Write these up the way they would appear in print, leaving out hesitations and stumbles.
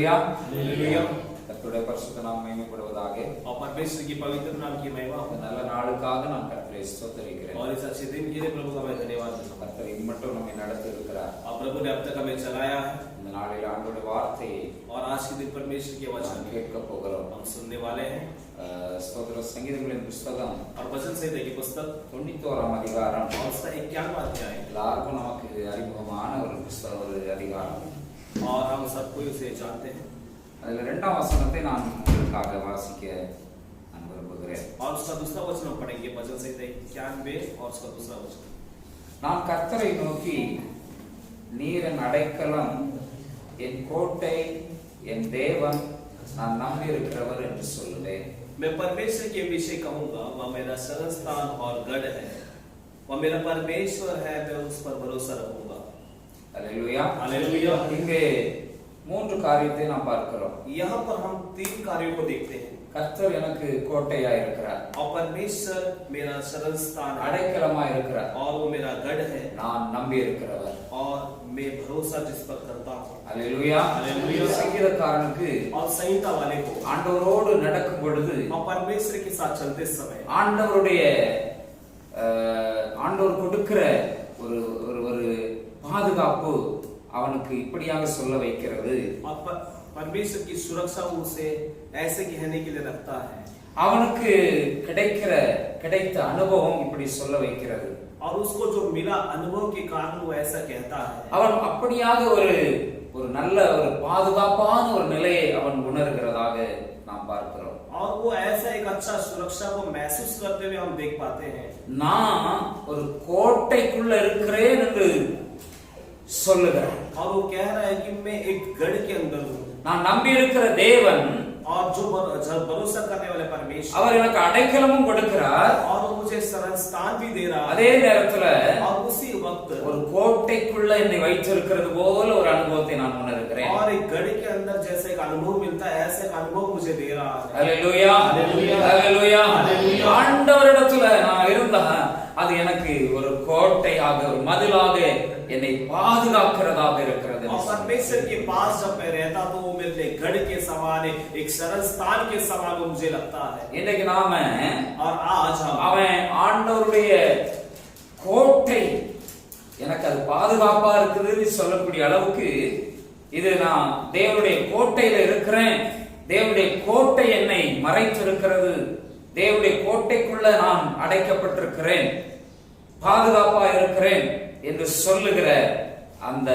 ஹalleluya hallelujah. கர்த்தருடைய பரிசுத்த நாமம் மகிமைப்படுவதாக. और परमेश्वर की पवित्र नाम की महिमा हो। நல்ல நாளுக்காக நான் கர்த்தரை ஸ்தோத்திரிக்கிறேன். और इस अच्छे दिन के लिए प्रभु का मैं धन्यवाद देता हूं। கர்த்தர் இம்மட்டும் நம்மை நடத்தி இருக்கிறார். और प्रभु ने अब तक हमें चलाया है। இந்த நாளில் ஆண்டவருடைய வார்த்தையை और आज के दिन परमेश्वर के वचन கேட்க போகிறோம். हम सुनने वाले हैं। ஸ்தோத்திர சங்கீதங்களின் புத்தகம் और वचन संहिता की पुस्तक 91ஆம் அதிகாரம் और उसका 51वां अध्याय எல்லாருக்கும் நமக்கு அறிமுகமான ஒரு புத்தகம், ஒரு அதிகாரம். और हम सबको उसे जानते हैं। அதில் 2ஆம் வசனத்தை நான் உங்களுக்காக வாசிக்க நான் விரும்புகிறேன். और उसका दूसरा वचन हम पढ़ेंगे, वचन संहिता 91 और उसका दूसरा वचन। நான் கர்த்தரை நோக்கி, நீர் என் அடைக்கலம், என் கோட்டை, என் தேவன், நான் நம்பியிருக்கிறவர் என்று சொல்லுவேன். मैं परमेश्वर के विषय कहूंगा, वह मेरा शरण स्थान और गढ़ है, वह मेरा परमेश्वर है, मैं उस पर भरोसा रखूंगा। Hallelujah hallelujah. இங்கே 3 காரியத்தை நாம் பார்க்கிறோம். यहाँ पर हम 3 कार्यों को देखते हैं। கர்த்தர் எனக்கு கோட்டையா இருக்கிறார், और परमेश्वर मेरा शरण स्थान है, அடைக்கலமா இருக்கிறார், और वो मेरा गढ़ है, நான் நம்பி இருக்கிறவர். और मैं भरोसा जिस पर करता हूँ। Hallelujah hallelujah. சங்கீதக்காரனுக்கு और संहिता वाले को ஆண்டவரோடு நடக்கும் பொழுது, और परमेश्वर के साथ चलते समय ஆண்டவர் கொடுக்கிற ஒரு ஒரு பாதுகாப்பு அவனுக்கு இப்படியாக சொல்ல வைக்கிறது. और परमेश्वर की सुरक्षा उसे ऐसे कहने के लिए रखता है। அவனுக்கு கிடைத்த அனுபவம் இப்படி சொல்ல வைக்கிறது. और उसको जो मिला अनुभव के कारण वो ऐसा कहता है। அவன் அப்படியாக ஒரு நல்ல ஒரு பாதுகாப்பான ஒரு நிலையை அவன் உணர்கிறதாக நாம் பார்க்கிறோம். और वो ऐसा एक अच्छा सुरक्षा को महसूस करते हुए हम देख पाते हैं। நான் ஒரு கோட்டைக்குள்ள இருக்கிறேன் என்று சொல்லுகிறான். और वो कह रहा है कि मैं एक गढ़ के अंदर हूँ। நான் நம்பி இருக்கிற தேவன், और जो भरोसा करने वाले परमेश्वर, அவர் எனக்கு அடைக்கலமும் கொடுக்கிறார், और वो मुझे शरण स्थान भी दे रहा है। அதே நேரத்துல और उसी वक्त ஒரு கோட்டைக்குள்ள என்னை வைத்திருக்கிறது போல ஒரு அனுபவத்தை நான் உணர்கிறேன். और एक गढ़ के अंदर जैसे एक अनुभव मिलता है, ऐसे एक अनुभव मुझे दे रहा है। ஹalleluya ஹalleluya ஹalleluya. ஹalleluya. ஆண்டவரிடத்துல நான் இருந்தா அது எனக்கு ஒரு கோட்டையாக, ஒரு மதிலாக என்னை பாதுகாக்கிறதாக இருக்கிறது. और परमेश्वर के पास जब मैं रहता तो वो मेरे लिए गढ़ के समान, एक शरण स्थान के समान मुझे लगता है। இன்னைக்கு நாம और आज हम அவன் ஆண்டவருடைய கோட்டை எனக்கு அது பாதுகாப்பா இருக்குதுன்னு சொல்லக்கூடிய அளவுக்கு, இது நான் தேவனுடைய கோட்டையில இருக்கிறேன், தேவனுடைய கோட்டை என்னை மறைத்திருக்கிறது, தேவனுடைய கோட்டைக்குள்ள நான் அடைக்கப்பட்டிருக்கிறேன், பாதுகாப்பா இருக்கிறேன் என்று சொல்லுகிற அந்த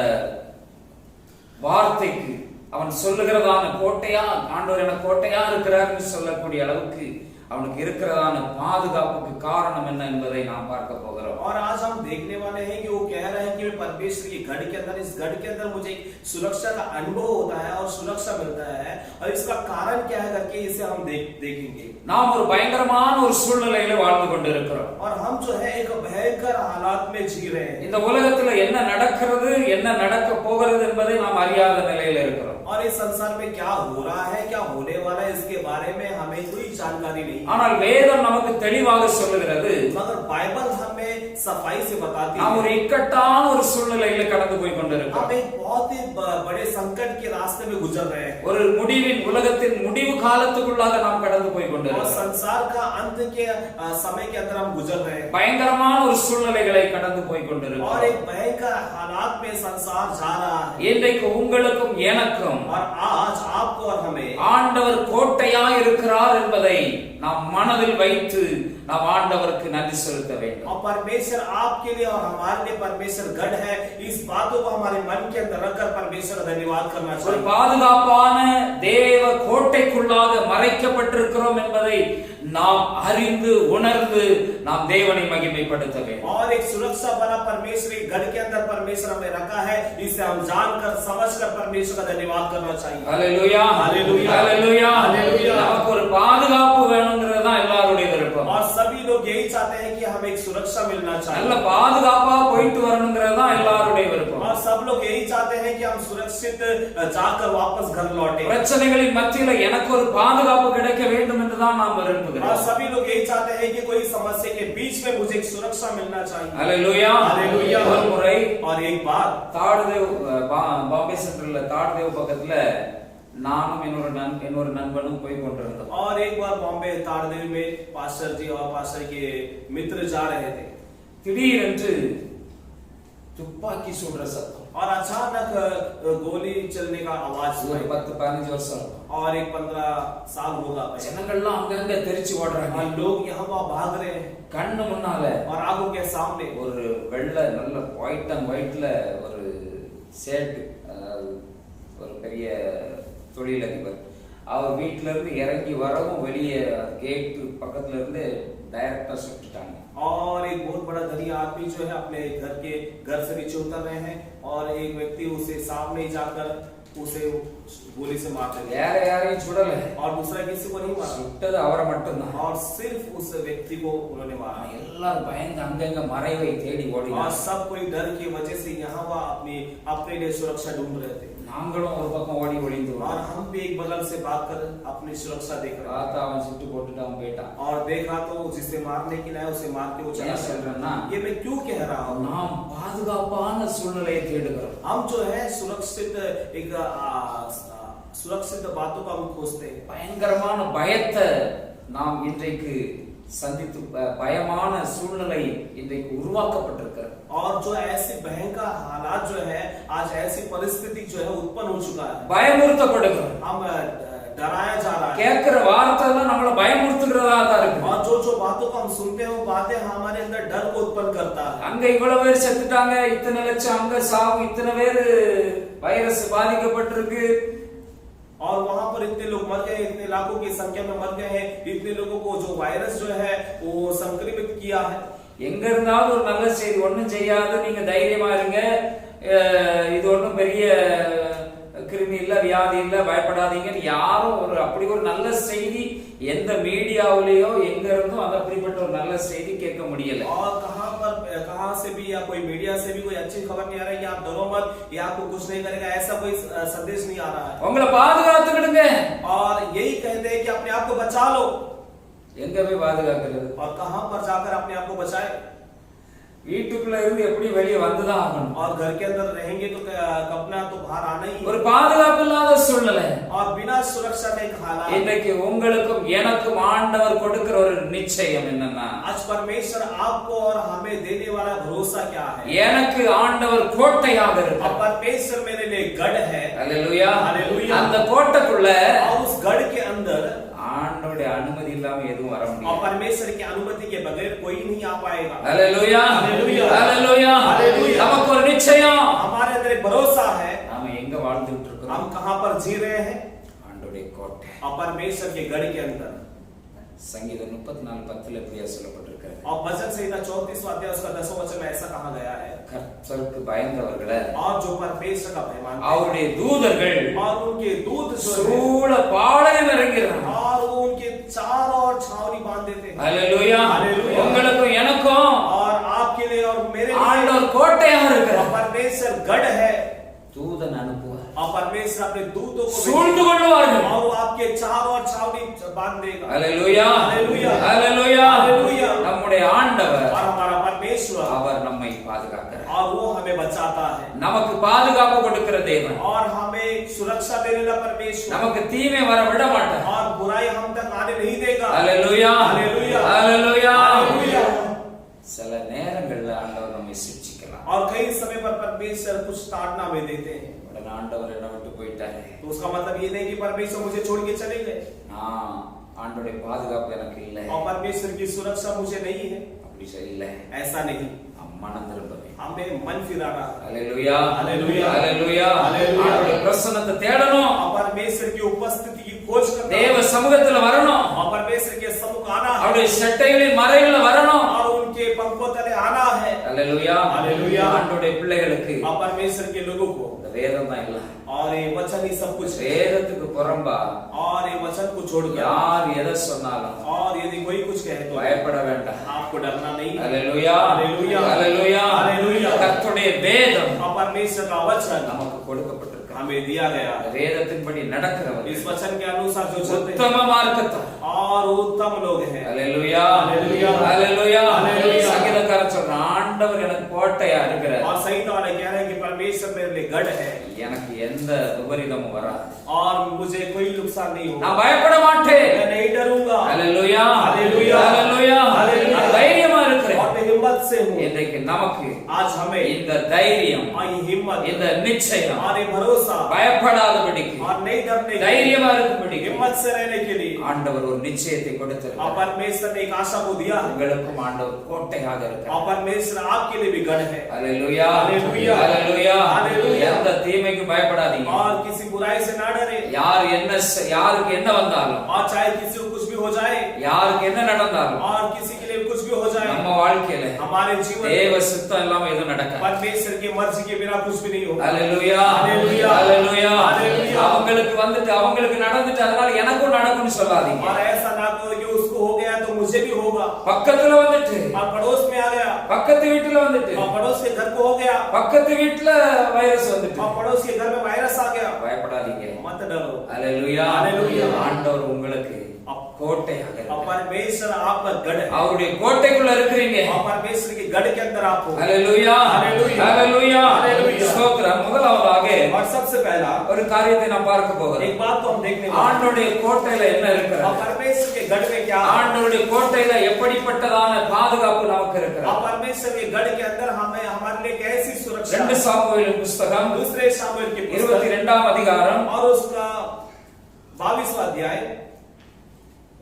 வார்த்தைக்கு, அவன் சொல்லுகிறதான கோட்டையா, ஆண்டவர் என கோட்டையா இருக்கிறார் என்று சொல்லக்கூடிய அளவுக்கு அவனுக்கு இருக்கிறதான பாதுகாப்புக்கு காரணம் என்ன என்பதை நாம் பார்க்க போகிறோம். और आज हम देखने वाले हैं कि वो कह रहे हैं कि मैं परमेश्वर के गढ़ के अंदर, इस गढ़ के अंदर मुझे सुरक्षा का अनुभव होता है और सुरक्षा मिलता है, और इसका कारण क्या है करके इसे हम देखेंगे। நாம் ஒரு பயங்கரமான ஒரு சூழ்நிலையில வாழ்ந்து கொண்டிருக்கிறோம். और हम जो है एक भयंकर हालात में जी रहे हैं। இந்த உலகத்துல என்ன நடக்கிறது, என்ன நடக்க போகிறது என்பதை நாம் அறியாத நிலையில இருக்கிறோம். और इस संसार में क्या हो रहा है, क्या होने वाला है, इसके बारे में हमें कोई जानकारी नहीं। ஆனால் வேதம் நமக்கு தெளிவாக சொல்லுகிறது, मगर बाइबल हमें सफाई से बताती நாம் है ஒரு இக்கட்டான ஒரு சூழ்நிலையில கடந்து போய் கொண்டிருக்கிறோம். हम एक बहुत ही बड़े संकट के रास्ते में गुजर रहे हैं। ஒரு உலகத்தின் முடிவு காலத்துக்குள்ளாக நாம் கடந்து போய் और கொண்டிருக்கிறோம். संसार का अंत के समय के अंदर हम गुजर रहे हैं। பயங்கரமான ஒரு சூழ்நிலைகளை கடந்து போய் और கொண்டிருக்கிறோம். एक भयंकर हालात में संसार जा रहा है। இன்றைக்கு உங்களுக்கும் எனக்கும் और आज आपको और हमें ஆண்டவர் கோட்டையா இருக்கிறார் என்பதை நாம் மனதில் வைத்து நாம் ஆண்டவருக்கு நன்றி செலுத்த வேண்டும். और परमेश्वर आपके लिए और हमारे लिए परमेश्वर गढ़ है, इस बातों को हमारे मन के अंदर रखकर परमेश्वर का धन्यवाद करना ஒரு चाहिए। பாதுகாப்பான தேவ கோட்டைக்குள்ளாக மறைக்கப்பட்டிருக்கிறோம் என்பதை நாம் அறிந்து உணர்ந்து நாம் தேவனை மகிமைப்படுத்த வேண்டும். और एक सुरक्षा वाला परमेश्वर के गढ़ के अंदर परमेश्वर हमें रखा है, इसे हम जानकर समझकर परमेश्वर का धन्यवाद करना चाहिए। ஹalleluya ஹalleluya ஹalleluya ஹalleluya. நமக்கு ஒரு பாதுகாப்பு வேணும்ங்கிறது தான் எல்லாருடைய விருப்பம். और सभी लोग यही चाहते हैं कि हमें एक सुरक्षा मिलना चाहिए। நல்ல பாதுகாப்பா போயிட்டு வரணும்ங்கிறது தான் எல்லாருடைய விருப்பம். और सब लोग यही चाहते हैं कि हम सुरक्षित जाकर वापस घर लौटे। பிரச்சனைகளின் மத்தியில எனக்கு ஒரு பாதுகாப்பு கிடைக்க வேண்டும் என்று தான் நாம் விரும்புகிறோம். और सभी लोग यही चाहते हैं कि कोई समस्या के बीच में मुझे एक सुरक्षा मिलना चाहिए। ஹalleluya ஹalleluya. ஒரு முறை और एक बार தாடுதேவ் பாம்பே சென்ட்ரல்ல தாடுதேவ் பக்கத்துல நானும் என்னொரு நண்பனும் போய் கொண்டிருந்தோம். और एक बार बॉम्बे ताड़देवी में पास्टर जी और पास्टर के मित्र जा रहे थे. திடீரென்று துப்பாக்கி சுடுற சத்தம். और अचानक गोली चलने का आवाज ஒரு 10-15 வருஷம் இருக்கும். और एक 15 साल होगा. ஜனங்கள்லாம் அங்கங்க தெரிச்சு ஓடுறாங்க. और लोग यहाँ वहाँ भाग रहे हैं. கண்ணு முன்னால और आंखों के सामने ஒரு வெள்ளை நல்ல ஒயிட் அண்ட் ஒயிட்ல ஒரு சேட், ஒரு பெரிய தொழிலதிபர், அவர் வீட்டுல இருந்து இறங்கி வரவும் வெளியே கேட் பக்கத்துல இருந்து டைரக்டா சுட்டுட்டாங்க. और एक बहुत बड़ा धनी आदमी जो है अपने घर से नीचे उतर रहे हैं और एक व्यक्ति उसे सामने जाकर उसे गोली से मार दिया. வேற யாரையும் சுடல. और दूसरा किसी को नहीं मारा. சுட்டது அவரை மட்டும்தான். और सिर्फ उस व्यक्ति को उन्होंने मारा. எல்லாரும் பயந்து அங்கங்க மறைவை தேடி ஓடினாங்க. और सब कोई डर की वजह से यहाँ वहाँ अपने लिए सुरक्षा ढूंढ रहे थे. நாங்களும் ஒரு பக்கம் ஓடி ஒளிந்து और हम भी एक बगल से भागकर अपनी सुरक्षा देख रहे பார்த்தா அவன் சுட்டு போட்டுட்டு அவன் போயிட்டான். और देखा तो जिसे मारने के लिए उसे मार के वो चला गया. ये मैं क्यों कह रहा हूँ? நாம் பாதுகாப்பான சூழ்நிலையை தேடுகிறோம். हम जो है सुरक्षित बातों को हम खोजते हैं. பயங்கரமான பயத்தை நாம் இன்றைக்கு சந்தித்து பயமான சூழ்நிலை இன்றைக்கு உருவாக்கப்பட்டிருக்கிறது. और जो ऐसी भयंकर हालात जो है आज ऐसी परिस्थिति जो है उत्पन्न हो चुका है. பயமுறுத்தப்படுகிறோம். हम डराया जा रहा है. கேட்கிற வார்த்தை எல்லாம் நம்மள பயமுறுத்துகிறதா தான் இருக்கு. और जो बातों को हम सुनते हैं वो बातें हमारे अंदर डर को उत्पन्न करता है. அங்க இவ்வளவு பேர் செத்துட்டாங்க, இத்தனை லட்சம் அங்க சாவு, இத்தனை பேர் வைரஸ் பாதிக்கப்பட்டிருக்கு. और वहां पर इतने लोग मर गए, इतने लाखों की संख्या में मर गए हैं, इतने लोगों को जो वायरस जो है वो संक्रमित किया है. எங்க இருந்தாலும் ஒரு நல்ல செய்தி, ஒண்ணும் செய்யாது, நீங்க தைரியமா இருங்க, இது ஒண்ணும் பெரிய கிருமி இல்ல, வியாதி இல்ல, பயப்படாதீங்கன்னு யாரும் அப்படி ஒரு நல்ல செய்தி எந்த மீடியாவிலேயோ எங்க இருந்தும் அந்த அப்படிப்பட்ட ஒரு நல்ல செய்தி கேட்க முடியல. और कहां से भी या कोई मीडिया से भी कोई अच्छी खबर नहीं आ रही है. आप डरो मत, ये आपको कुछ नहीं करेगा, ऐसा कोई संदेश नहीं आ रहा है. உங்களை பாதுகாத்துக்கிடுங்க. और यही कहते हैं कि अपने आप को बचा लो. எங்க போய் பாதுகாக்கிறது? और कहां पर जाकर अपने आप को बचाए? வீட்டுக்குள்ள இருந்து எப்படி வெளியே வந்துதான் ஆகணும். और घर के अंदर रहेंगे तो अपना तो बाहर आना ही. ஒரு பாதுகாப்பு இல்லாத சூழ்நிலை. और बिना सुरक्षा के हालात. இன்னைக்கு உங்களுக்கும் எனக்கும் ஆண்டவர் கொடுக்கிற ஒரு நிச்சயம் என்னன்னா, आज परमेश्वर आपको और हमें देने वाला भरोसा क्या है? எனக்கு ஆண்டவர் கோட்டையாக இருக்கிறார். और परमेश्वर मेरे लिए गढ़ है. Hallelujah hallelujah. அந்த கோட்டைக்குள்ள और उस गढ़ के अंदर ஆண்டவருடைய அனுமதி இல்லாம எதுவும் வர और முடியாது. परमेश्वर की अनुमति के बगैर कोई नहीं आ पाएगा. Hallelujah hallelujah. हालेलुया. हालेलुया. நமக்கு ஒரு நிச்சயம். हमारे अंदर एक भरोसा है. நாம எங்க வாழ்ந்துட்டு இருக்கோம்? हम कहां पर जी रहे हैं? ஆண்டவருடைய கோட்டை. और परमेश्वर के गढ़ के अंदर. சங்கீதம் 34:10 இப்படியா சொல்லப்பட்டிருக்கிறது. और भजन संहिता 34वां अध्याय उसका 10वां वचन में ऐसा कहा गया है. கர்த்தருக்கு பயந்தவர்களே, और जो परमेश्वर का भय मानते हैं, அவருடைய தூதர்கள் और उनके दूत जो है, சூழ பாளையம் இறங்குகிறாங்க. और वो उनके चारों ओर छावनी बांध देते हैं. हालेलुया. हालेलुया. உங்களுக்கும் எனக்கும் और आपके लिए और मेरे लिए ஆண்டவர் கோட்டையாக இருக்கிறார். परमेश्वर गढ़ है. தூதன் அனுப்புவார். और परमेश्वर अपने दूतों को சூழ்ந்து கொள்வார்கள். और वो आपके चारों ओर छावनी बांध देगा. हालेलुया. हालेलुया. हालेलुया. हालेलुया. நம்முடைய ஆண்டவர், और हमारा परमेश्वर, அவர் நம்மை பாதுகாக்கிறார். और वो हमें बचाता है. நமக்கு பாதுகாப்பு கொடுக்கிற தேவன். और हमें सुरक्षा देने वाला परमेश्वर, நமக்கு தீமை வர விட மாட்டார். और बुराई हम तक आने नहीं देगा. हालेलुया. हालेलुया. हालेलुया. हालेलुया. சில நேரங்கள்ல ஆண்டவர் நம்மை சிட்சிக்கலாம். और कई समय पर परमेश्वर कुछ ताड़ना में देते हैं. உடனே ஆண்டவர் என்ன விட்டு போயிட்டாரு. तो उसका मतलब ये नहीं कि परमेश्वर मुझे छोड़ के चले गए. ஆண்டவருடைய பாதுகாப்பு எனக்கு இல்லை, और परमेश्वर की सुरक्षा मुझे नहीं है. அப்படி இல்லை. ऐसा नहीं. மனம் திரும்பவே. हमें मन फिराना. हालेलुया. हालेलुया. हालेलुया. हालेलुया. ஆண்டவருடைய பிரசன்னத்தை தேடணும். और परमेश्वर की उपस्थिति की खोज करना. தேவ சமூகத்துல வரணும். और परमेश्वर के सम्मुख आना है. அவருடைய சட்டைகளின் மறைவுல வரணும். और उनके पंखों तले आना है. हालेलुया. हालेलुया. ஆண்டவருடைய பிள்ளைகளுக்கு और परमेश्वर के लोगों को இந்த வேதம் தான் இல்ல. और ये वचन ही सब कुछ है. வேதத்துக்கு புறம்பா और ये वचन को छोड़कर யார் எதை சொன்னாலும் और यदि कोई कुछ कहे तो பயப்பட வேண்டாம். आपको डरना नहीं. हालेलुया. हालेलुया. हालेलुया. हालेलुया. கர்த்தருடைய வேதம் और परमेश्वर का वचन நமக்கு கொடுக்கப்பட்டிருக்கு. हमें दिया गया है। வேதத்தின்படி நடக்கிறவர் इस वचन के अनुसार जो चलते हैं உத்தம மார்க்கத்தார் और उत्तम लोग हैं। ஹalleluya हालेलुया ஹalleluya हालेलुया। சங்கீதக்காரன் சொல்றான் ஆண்டவர் எனக்கு கோட்டையா இருக்கிறார் और संगीत वाले कह रहे हैं कि परमेश्वर मेरे लिए गढ़ है எனக்கு எந்த விபரீதமும் வராது और मुझे कोई नुकसान नहीं होगा। நான் பயப்பட மாட்டேன் मैं नहीं डरूंगा। ஹalleluya हालेलुया ஹalleluya हालेलुया। நான் தைரியமா இருக்கிறேன் और मैं हिम्मत से हूँ। இன்றைக்கு நமக்கு आज हमें இந்த தைரியம் और ये हिम्मत இந்த நிச்சயம் और ये भरोसा பயப்படாதபடிக்கு और नहीं डरने की தைரியமா இருக்கும்படிக்கு हिम्मत से रहने के लिए ஆண்டவர் ஒரு நிச்சயத்தை और கொடுத்திருக்கிறார் परमेश्वर ने एक आशा को दिया है। உங்களுக்கும் ஆண்டவர் கோட்டையாக இருக்கிறார் और परमेश्वर आपके लिए भी गढ़ है। ஹalleluya हालेलुया ஹalleluya हालेलुया। எந்த தீமைக்கும் பயப்படாதீங்க और किसी बुराई से ना डरे। யாருக்கு என்ன வந்தாலும் और चाहे किसी को कुछ भी हो जाए யாருக்கு என்ன நடந்தாலும் और किसी के लिए कुछ भी हो जाए நம்ம வாழ்க்கையில हमारे जीवन தேவ में சித்தம் இல்லாம எதுவும் நடக்காது परमेश्वर की मर्जी के बिना कुछ भी नहीं होगा। ஹalleluya हालेलुया ஹalleluya हालेलुया। அவங்களுக்கு வந்துட்டு அவங்களுக்கு நடந்துட்டு அதனால எனக்கும் நடக்கும்னு சொல்லாதீங்க और ऐसा ना करो कि उसको हो गया तो मुझे भी होगा। பக்கத்துல வந்துட்டு और पड़ोस में आ गया பக்கத்து வீட்டுல வந்துட்டு और पड़ोस के घर को हो गया பக்கத்து வீட்டுல வைரஸ் வந்துட்டு और पड़ोस के घर में वायरस आ गया। பயப்படாதீங்க मत डरो। ஹalleluya हालेलुया। ஆண்டவர் உங்களுக்கு கோட்டையாக और இருக்கிறார் परमेश्वर आपका गढ़ है। அவருடைய கோட்டைக்குள்ள இருக்கிறீங்க और परमेश्वर के गढ़ के अंदर आप हो। ஹalleluya हालेलुया ஹalleluya हालेलुया। ஸ்தோத்திரம் முதலாவதாக और सबसे पहला ஒரு காரியத்தை நான் பார்க்க போகிறேன் एक बात को हम देखने वाले हैं। ஆண்டவருடைய கோட்டையில என்ன और இருக்கிறது परमेश्वर के गढ़ में क्या है? ஆண்டவருடைய கோட்டையில எப்படிப்பட்டதான பாதுகாப்பு நமக்கு और இருக்கிறது परमेश्वर के गढ़ के अंदर हमें हमारे लिए कैसी सुरक्षा? 2 சாமுவேல் புத்தகம் दूसरे शामुएल की पुस्तक 22ஆம் அதிகாரம் और उसका 22वां अध्याय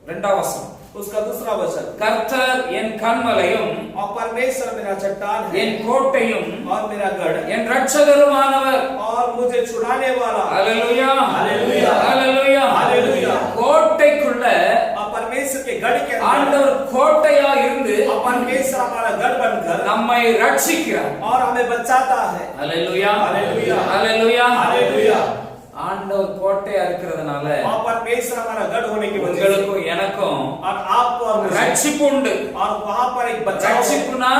2ஆம் வசனம் उसका दूसरा वचन। கர்த்தர் என் கன்மலையும் और परमेश्वर मेरा चट्टान है என் கோட்டையும் और मेरा गढ़ என் இரட்சகருமானவர் और मुझे छुड़ाने वाला। ஹalleluya हालेलुया ஹalleluya हालेलुया। கோட்டைக்குள்ள और परमेश्वर के गढ़ के अंदर ஆண்டவர் கோட்டையா இருந்து और परमेश्वर हमारा गढ़ बनकर நம்மை ரட்சிக்கிறார் और हमें बचाता है। ஹalleluya हालेलुया ஹalleluya हालेलुया। ஆண்டவர் கோட்டையா இருக்கிறதுனால और परमेश्वर हमारा गढ़ होने की वजह से உங்களுக்கும் எனக்கும் और आपको और मुझे ரட்சிப்பு உண்டு और वहां पर एक बचाव है। ரட்சிப்புனா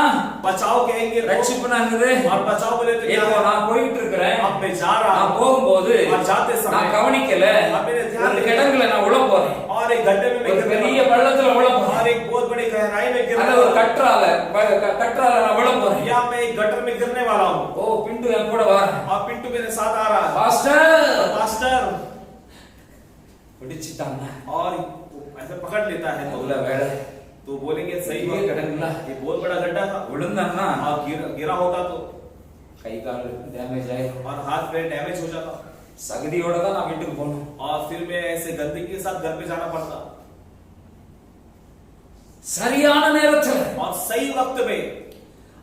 बचाव कहेंगे तो- ரட்சிப்புனாங்குது और बचाव बोले तो क्या இப்போ है? நான் போயிட்டு இருக்கிறேன் अब मैं जा रहा நான் हूं போகும்போது और जाते समय நான் கவனிக்கல मेरे ध्यान ஒரு नहीं கிடங்குல நான் உள்ள போறேன் और एक गड्ढे में मैं ஒரு गिरने பெரிய वाला பள்ளத்துல உள்ள हूं। போறேன் और एक बहुत बड़ी गहराई में गिरने அல்ல ஒரு वाला கற்றால நான் உள்ள हूं। போறேன் या मैं एक गटर में गिरने वाला हूं ஓ பிண்டு என் கூட வர और पिंटू मेरे साथ आ रहा है। பாஸ்டர் मास्टर பிடிச்சிட்டாங்க और ऐसे पकड़ लेता है तो உள்ள வேலை तो बोलेंगे सही பெரிய बात கிடங்குல ये बहुत बड़ा गड्ढा था விழுந்தன்னா और गिरा होता तो கை கால் டேமேஜ் ஆயிடும் और हाथ में डैमेज हो जाता சகதியோட தான் நான் வீட்டுக்கு போகணும் और फिर मैं ऐसे गंदगी के साथ घर पे जाना पड़ता। சரியான நேரத்துல और सही वक्त में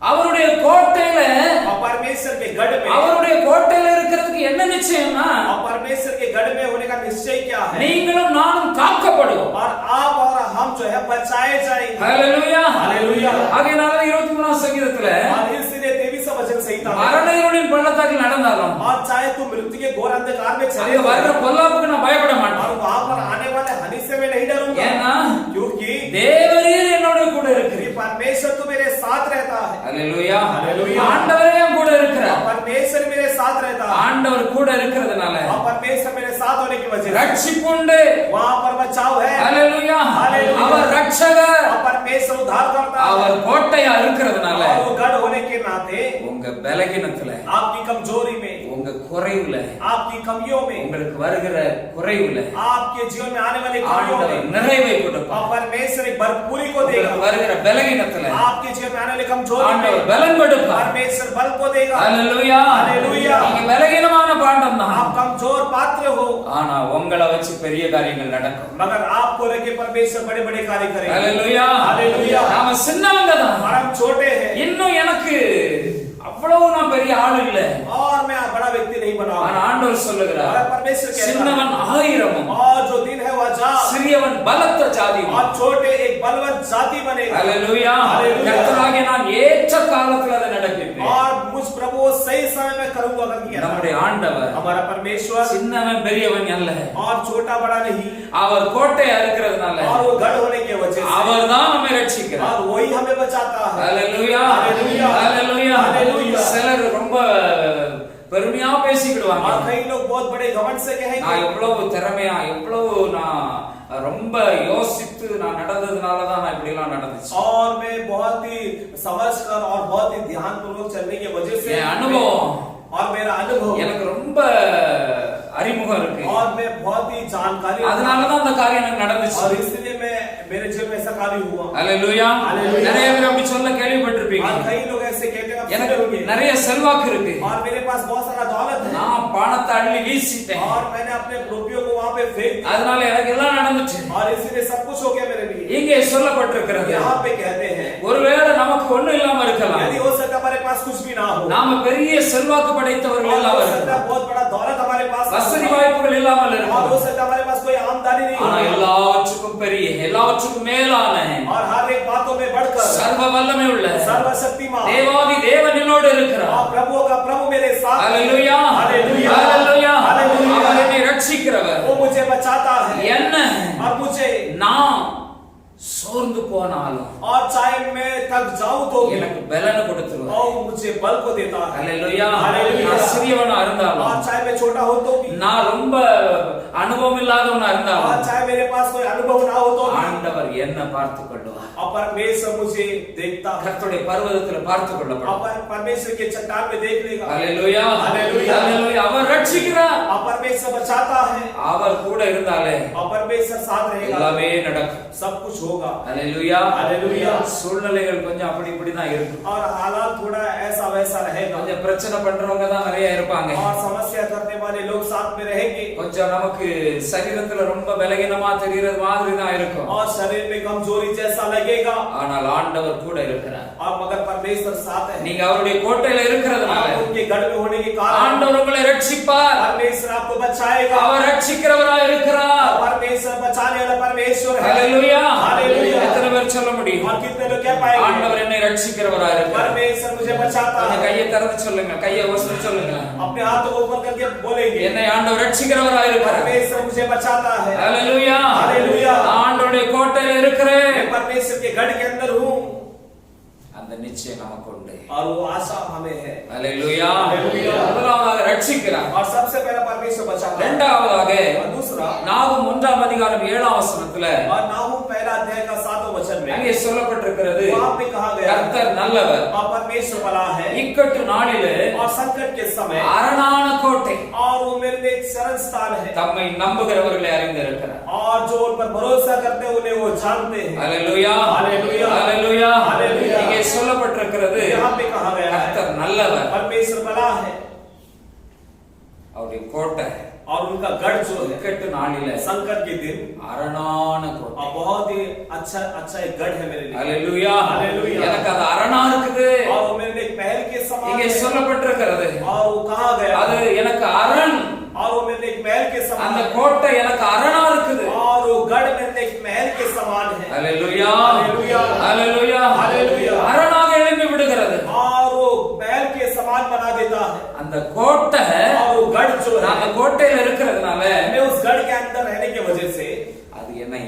அவருடைய கோட்டையில और परमेश्वर के गढ़ में அவருடைய கோட்டையில இருக்கிறதுக்கு என்ன நிச்சயம்னா और परमेश्वर के गढ़ में होने का निश्चय क्या है? நீங்களும் நானும் காக்கப்படுவோம் और आप और हम जो है बचाए जाएंगे। ஹalleluya हालेलुया। ஆகையால 23ஆம் சங்கீதத்துல और इसलिए 23वां वचन सही था। மரணயிருளின் பள்ளத்தாக்கில் நடந்தாலும் और चाहे तू मृत्यु के घोर अंधकार में चले அங்க வர்ற பொல்லாப்புக்கு நான் பயப்பட और மாட்டேன் वहां पर आने वाले हानि से मैं नहीं डरूंगा। ஏன்னா क्योंकि தேவரீர் என்னோட கூட இருக்கிறீர் परमेश्वर तो मेरे साथ रहता है। ஹalleluya हालेलुया। ஆண்டவரே என் கூட இருக்கிறார் परमेश्वर मेरे साथ रहता है ஆண்டவர் கூட இருக்கிறதுனால और परमेश्वर मेरे साथ होने की वजह से ரட்சிப்பு உண்டு वहां पर बचाव है। ஹalleluya हालेलुया। அவர் ரட்சகர் और परमेश्वर उद्धार करता है அவர் கோட்டையா இருக்கிறதுனால और वो गढ़ होने के नाते உங்க பலகீனத்துல आपकी कमजोरी में உங்க குறைவுல आपकी कमियों में உங்களுக்கு வருகிற குறைவுல आपके जीवन में आने वाली कमियों ஆண்டவர் में நிறைவை கொடுப்பார் और परमेश्वर एक भरपूरी को देगा। உங்களுக்கு வருகிற பலகீனத்துல आपके जीवन में आने वाली कमजोरी ஆண்டவர் में பலன் கொடுப்பார் परमेश्वर बल को देगा। ஹalleluya हालेलुया। நீங்க பலகீனமான பாண்டம் தான் आप कमजोर पात्र हो ஆனா உங்களை வச்சு பெரிய காரியங்கள் நடக்கும் मगर आपको लेके परमेश्वर बड़े बड़े कार्य करेगा। ஹalleluya हालेलुया। நாம சின்னவங்க தான் और हम छोटे हैं இன்னும் எனக்கு அவ்வளவு நான் பெரிய ஆள் இல்ல और मैं बड़ा व्यक्ति नहीं बना हूं। ஆனா ஆண்டவர் சொல்லுகிறார் और परमेश्वर कहता है சின்னவன் ஆயிரமும் और जो दिन है वह जा சிறியவன் பலத்த ஜாதி और छोटे एक बलवंत जाति बनेगा। ஹalleluya हालेलुया। கர்த்தராகிய நான் ஏற்ற காலத்துல அதை நடப்பிப்பேன் और मुझ प्रभु वो सही समय में करूंगा करके நம்முடைய ஆண்டவர் हमारा परमेश्वर சின்னவன் பெரியவன் அல்ல और छोटा बड़ा नहीं அவர் கோட்டையா இருக்கிறதுனால और वो गढ़ होने की वजह से அவர்தான் நம்மை ரட்சிக்கிறார் और वही हमें बचाता है। ஹalleluya हालेलुया। ஹalleluya हालेलुया। சிலர் ரொம்ப பெருமையா பேசிக்கிடுவாங்க. और कई लोग बहुत बड़े घमंड से कहेंगे நான் எவ்வளவு திறமையா எவ்வளவு நான் ரொம்ப யோசித்து நான் நடந்ததுனால தான் நான் இப்படி எல்லாம் நடந்துச்சு. और मैं बहुत ही समझकर और बहुत ही ध्यानपूर्वक चलने की वजह से என் அனுபவம் और मेरा अनुभव எனக்கு ரொம்ப அறிமுகம் இருக்கு. और मैं बहुत ही जानकारी அதனால தான் அந்த காரியம் எனக்கு நடந்துச்சு. और इसलिए मैं मेरे जीवन में ऐसा कार्य हुआ. ஹalleluya. நிறைய பேர் அப்படி சொல்ல கேள்விப்பட்டிருப்பீங்க. और कई लोग ऐसे कहते हैं எனக்கு நிறைய செல்வாக்கு இருக்கு. और मेरे पास बहुत सारा दौलत है. நான் பணத்தை அள்ளி வீசிட்டேன். और मैंने अपने रुपयों को वहां पे फेंक दिया. அதனால எனக்கு எல்லாம் நடந்துச்சு. और इसलिए सब कुछ हो गया मेरे लिए. இங்கே சொல்லப்பட்டிருக்கிறது. यहाँ पे कहते हैं ஒருவேளை நமக்கு ஒண்ணும் இல்லாம இருக்கலாம். यदि हो सकता हमारे पास कुछ भी ना हो. நாம பெரிய செல்வாக்கு படைத்தவர்கள் இல்லாம हो सकता बहुत बड़ा दौलत हमारे पास. வசதி வாய்ப்புகள் இல்லாமல் और இருக்கலாம். हो सकता हमारे पास कोई आमदनी नहीं ஆனா हो. எல்லாவற்றுக்கும் பெரிய எல்லாவற்றுக்கும் மேலான और हर एक बातों में बढ़कर சர்வ வல்லமை உள்ள सर्वशक्तिमान தேவாதி தேவன் என்னோடு இருக்கிறார். और प्रभुओं का प्रभु मेरे साथ. ஹalleluya. हालेलुया. ஹalleluya. हालेलुया. அவர் என்னை ரட்சிக்கிறவர். वो मुझे बचाता है. என்ன और मुझे நான் சோர்ந்து போனாலும் और चाहे मैं थक जाऊं तो भी எனக்கு பலனை கொடுத்துருவார். और मुझे बल को देता है. ஹalleluya. हालेलुया. நான் சிறியவனா और இருந்தாலும் चाहे मैं छोटा हो तो भी நான் ரொம்ப அனுபவம் இல்லாதவனா और இருந்தாலும் चाहे मेरे पास कोई अनुभव ना हो तो भी ஆண்டவர் என்ன பார்த்து கொள்வார். और परमेश्वर मुझे देखता है. கர்த்தருடைய பர்வதத்தில் பார்த்து கொள்ளப்படும். और परमेश्वर के चट्टान में देख लेगा. ஹalleluya. हालेलुया. ஹalleluya. அவர் ரட்சிக்கிறார். और परमेश्वर बचाता है. அவர் கூட இருந்தாலே और परमेश्वर साथ रहेगा. எல்லாமே நடக்கும். सब कुछ होगा. ஹalleluya. हालेलुया. சூழ்நிலைகள் கொஞ்சம் அப்படி இப்படி தான் இருக்கும். और हालात थोड़ा ऐसा वैसा रहेगा. கொஞ்சம் பிரச்சனை பண்றவங்க தான் நிறைய இருப்பாங்க. और समस्या करने वाले लोग साथ में रहेंगे. கொஞ்சம் நமக்கு சரீரத்துல ரொம்ப பலகீனமா தெரியறது மாதிரி தான் இருக்கும். और शरीर में कमजोरी जैसा लगेगा. ஆனால் ஆண்டவர் கூட இருக்கிறார். और मगर परमेश्वर साथ है. நீங்க அவருடைய கோட்டையில இருக்கிறதுனால आप उनके गढ़ में होने के कारण ஆண்டவர் உங்களை ரட்சிப்பார். परमेश्वर आपको बचाएगा. அவர் ரட்சிக்கிறவராய் இருக்கிறார். परमेश्वर बचाने वाला परमेश्वर है. ஹalleluya. हालेलुया. எத்தனை பேர் சொல்ல முடியும்? और कितने लोग कह पाएंगे ஆண்டவர் என்னை ரட்சிக்கிறவராய் இருக்கிறார். परमेश्वर मुझे बचाता கொஞ்சம் है. கையை திறந்து சொல்லுங்க. கையை ஒசர சொல்லுங்க. अपने हाथों को ऊपर करके बोलेंगे என்னை ஆண்டவர் ரட்சிக்கிறவராய் இருக்கிறார். परमेश्वर मुझे बचाता है. ஹalleluya. हालेलुया. ஆண்டவருடைய கோட்டையில இருக்கிறேன். मैं परमेश्वर के गढ़ के अंदर हूँ. அந்த நிச்சயம் நமக்கு உண்டு. और वो आशा हमें है. ஹalleluya. हालेलुया. முதலாவதாக ரட்சிக்கிறார். और सबसे पहला परमेश्वर बचाता है. இரண்டாவதாக और दूसरा நாகும் 1ஆம் அதிகாரம் 7ஆம் வசனத்துல और नाहूम पहला अध्याय का 7वां वचन में அங்கே சொல்லப்பட்டிருக்கிறது, वहां पे कहा गया கர்த்தர் நல்லவர், और परमेश्वर भला है. இக்கட்டு நாளிலே और संकट के समय அரணான கோட்டை और वो मेरे लिए एक शरण स्थान है. தம்மை நம்புகிறவர்களை அறிந்திருக்கிறார். और जो उन पर भरोसा करते हैं उन्हें वो जानते हैं. ஹalleluya. हालेलुया. ஹalleluya. हालेलुया. இங்கே சொல்லப்பட்டிருக்கிறது, यहाँ पे कहा गया है கர்த்தர் நல்லவர், परमेश्वर भला है. அவருடைய கோட்டை और उनका गढ़ जो है இக்கட்டு நாளிலே संकट के दिन அரணான கோட்டை. और बहुत ही अच्छा एक गढ़ है मेरे लिए. ஹalleluya. हालेलुया. எனக்கு அது அரணா இருக்குது. और वो मेरे लिए एक महल के समान இங்கே है. சொல்லப்பட்டிருக்கிறது, और वो कहा गया அது எனக்கு அரண். और वो मेरे लिए एक महल के समान அந்த है. கோட்டை எனக்கு அரணா இருக்குது. और वो गढ़ मेरे लिए एक महल के समान है. ஹalleluya. हालेलुया. ஹalleluya. हालेलुया. அரணாக எழும்பி விடுகிறது. और वो महल के समान बना देता है. அந்த கோட்டை और वो गढ़ जो है அந்த கோட்டையில இருக்கிறதுனால मैं उस गढ़ के अंदर रहने की वजह से அது என்னை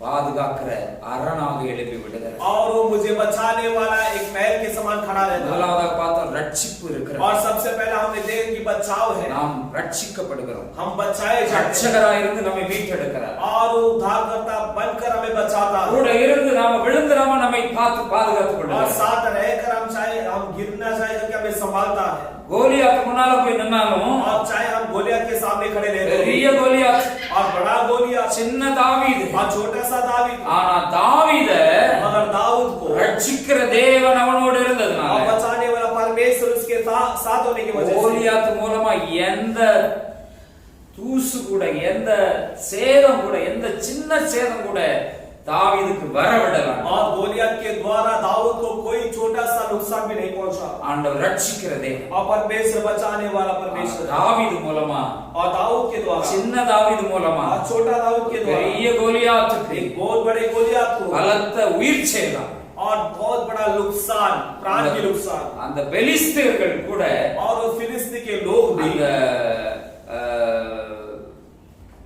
பாதுகாக்கிற அரணாக எழுப்பி விடுகிறது. और वो मुझे बचाने वाला एक महल के समान खड़ा रहता है. முதலாவதாக பார்த்தா ரட்சிப்பு இருக்கிறது. और सबसे पहला हमने देखा कि बचाव है. நாம் ரட்சிக்கப்படுகிறோம். हम बचाए जाते हैं. ரட்சகராய் இருந்து நம்மை மீட்டெடுக்கிறார். और वो उद्धारकर्ता बनकर हमें बचाता है. கூட இருந்து நாம விழுந்துடாம நம்மை பாதுகாத்துக் और கொள்கிறார். साथ रहकर हम चाहे हम गिरना चाहे करके हमें संभालता है. கோலியாத் முன்னால போய் நின்னாலும் और चाहे हम गोलियत के सामने खड़े रहते பெரிய हैं கோலியாத், और बड़ा गोलियत சின்ன தாவீது, और छोटा सा दाऊद. ஆனா தாவீத मगर दाऊद को ரட்சிக்கிற தேவன் அவனோடு இருந்ததுனால और बचाने वाला परमेश्वर उसके साथ होने की वजह से கோலியாத் மூலமா எந்த தூசு கூட, எந்த சேதம் கூட, எந்த சின்ன சேதம் கூட தாவீதுக்கு வரவிடலாம். और गोलियत के द्वारा दाऊद को कोई छोटा सा नुकसान भी नहीं पहुंचा. ஆண்டவர் ரட்சிக்கிறதே और परमेश्वर बचाने वाला परमेश्वर தாவீது மூலமா, और दाऊद के द्वारा சின்ன தாவீது மூலமா और छोटा दाऊद के द्वारा பெரிய கோலியாத்துக்கு एक बहुत बड़े गोलियत को பலத்த உயிர் சேதம், और बहुत बड़ा नुकसान, प्राण की नुकसान. அந்த பெலிஸ்தர்கள் கூட और वो फिलिस्ती के लोग भी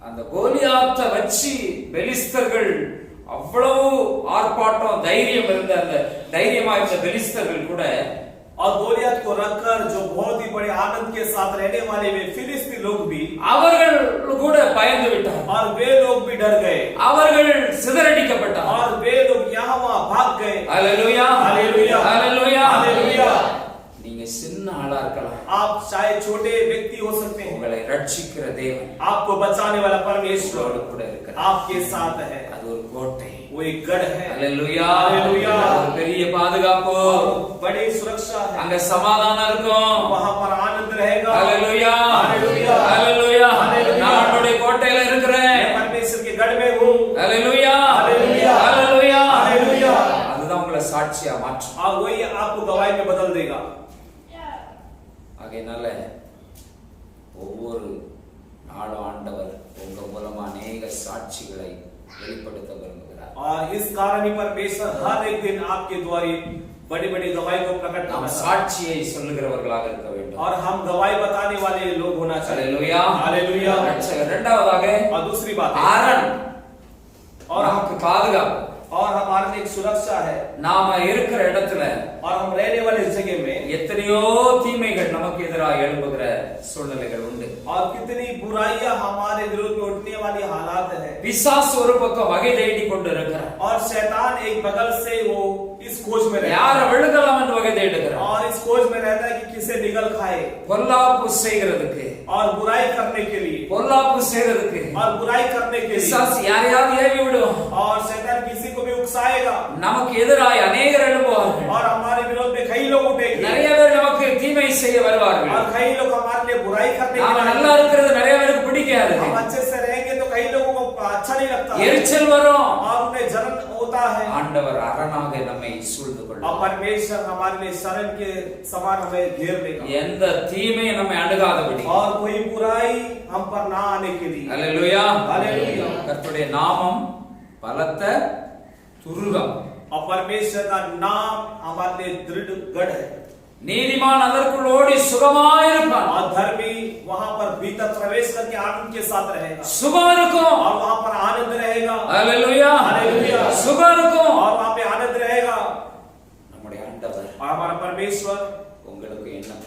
அந்த கோலியாத்தை வச்சு பெலிஸ்தர்கள் அவ்வளவு ஆர்ப்பாட்டம் தைரியம் இருந்த அந்த தைரியமா இருந்த பெலிஸ்தர்கள் கூட और गोलियत को रखकर जो बहुत ही बड़े आनंद के साथ रहने वाले वे फिलिस्ती लोग भी அவர்கள் கூட பயந்து விட்டார். और वे लोग भी डर गए அவர்கள் சிதறடிக்கப்பட்டார். और वे लोग यहाँ वहाँ भाग गए. ஹalleluya हालेलुया ஹalleluya. हालेलुया. நீங்க சின்ன ஆளா இருக்கலாம், आप शायद छोटे व्यक्ति हो सकते हैं, உங்களை ரட்சிக்கிற தேவன் आपको बचाने वाला परमेश्वर உங்களோடு கூட இருக்கிறார். आपके साथ है. அது ஒரு கோட்டை. वो एक गढ़ है. ஹalleluya हालेलुया. ஒரு பெரிய பாதுகாப்பு. बड़ी सुरक्षा है. அங்க சமாதானம் இருக்கும். वहाँ पर आनंद रहेगा. ஹalleluya हालेलुया. ஹalleluya. हालेलुया. நான் ஆண்டவருடைய கோட்டையில இருக்கிறேன். मैं परमेश्वर के गढ़ में हूँ. ஹalleluya हालेलुया. ஹalleluya. हालेलुया. அதுதான் உங்களை சாட்சியா மாற்றும். और वही आपको गवाही में बदल देगा. ஆகையினால ஒவ்வொரு நாளும் ஆண்டவர் உங்க மூலமா அநேக சாட்சிகளை வெளிப்படுத்த விரும்புகிறார். और इस कारण ही परमेश्वर हर एक दिन आपके द्वारा बड़ी बड़ी गवाही को प्रकट நாம் करना சாட்சியை சொல்லுகிறவர்களாக இருக்க வேண்டும். और हम गवाही बताने वाले लोग होना चाहिए. ஹalleluya हालेलुया. இரண்டாவதாக और दूसरी बात அரண் और நமக்கு பாதுகாப்பு. और हमारे लिए एक सुरक्षा है. நாம இருக்கிற இடத்துல और हम रहने वाले इस जगह में எத்தனையோ தீமைகள் நமக்கு எதிராக எழும்புகிற சூழ்நிலைகள் உண்டு. और कितनी बुराइयां हमारे विरोध में उठने वाली हालात है. பிசாசு ஒரு பக்கம் வகை தேடி கொண்டு இருக்கிறார். और शैतान एक बगल से वो इस खोज में रहता யார है. விழுகலாம் என்று வகை தேடுகிறார். और इस खोज में रहता है कि किसे निगल खाए. பொல்லாப்பு செய்கிறதுக்கு, और बुराई करने के लिए பொல்லாப்பு செய்கிறதுக்கு और बुराई करने के लिए பிசாசு யாரையாவது ஏவி விடும். और शैतान किसी को भी उकसाएगा. நமக்கு எதிராக அநேகர் எழும்புவார்கள். और हमारे विरोध में कई लोग उठेंगे. நிறைய பேர் நமக்கு தீமை செய்ய வருவார்கள். और कई लोग हमारे लिए बुराई करने के நாம लिए நல்லா இருக்கிறது நிறைய பேருக்கு பிடிக்காது. हम अच्छे से रहेंगे तो कई लोगों को अच्छा नहीं लगता. எரிச்சல் வரும். और उन्हें जलन होता है. ஆண்டவர் அரணாக நம்மை சூழ்ந்து और கொள்வார். परमेश्वर हमारे लिए शरण के समान हमें घेर देगा. எந்த தீமையும் நம்மை அணுகாதபடி. और कोई बुराई हम पर ना आने के लिए. ஹalleluya हालेलुया. கர்த்தருடைய நாமம் பலத்த துருகம். और परमेश्वर का नाम हमारे लिए दृढ़ गढ़ है. நீதிமான் அதற்குள் ஓடி சுகமாயிருப்பான். और धर्मी वहां पर भीतर प्रवेश करके आनंद के साथ रहेगा. சுகம் இருக்கும். और वहां पर आनंद रहेगा. ஹalleluya हालेलुया. சுகம் இருக்கும். और वहां पे आनंद रहेगा. நம்முடைய ஆண்டவர் और हमारा परमेश्वर உங்களுக்கு எனக்கு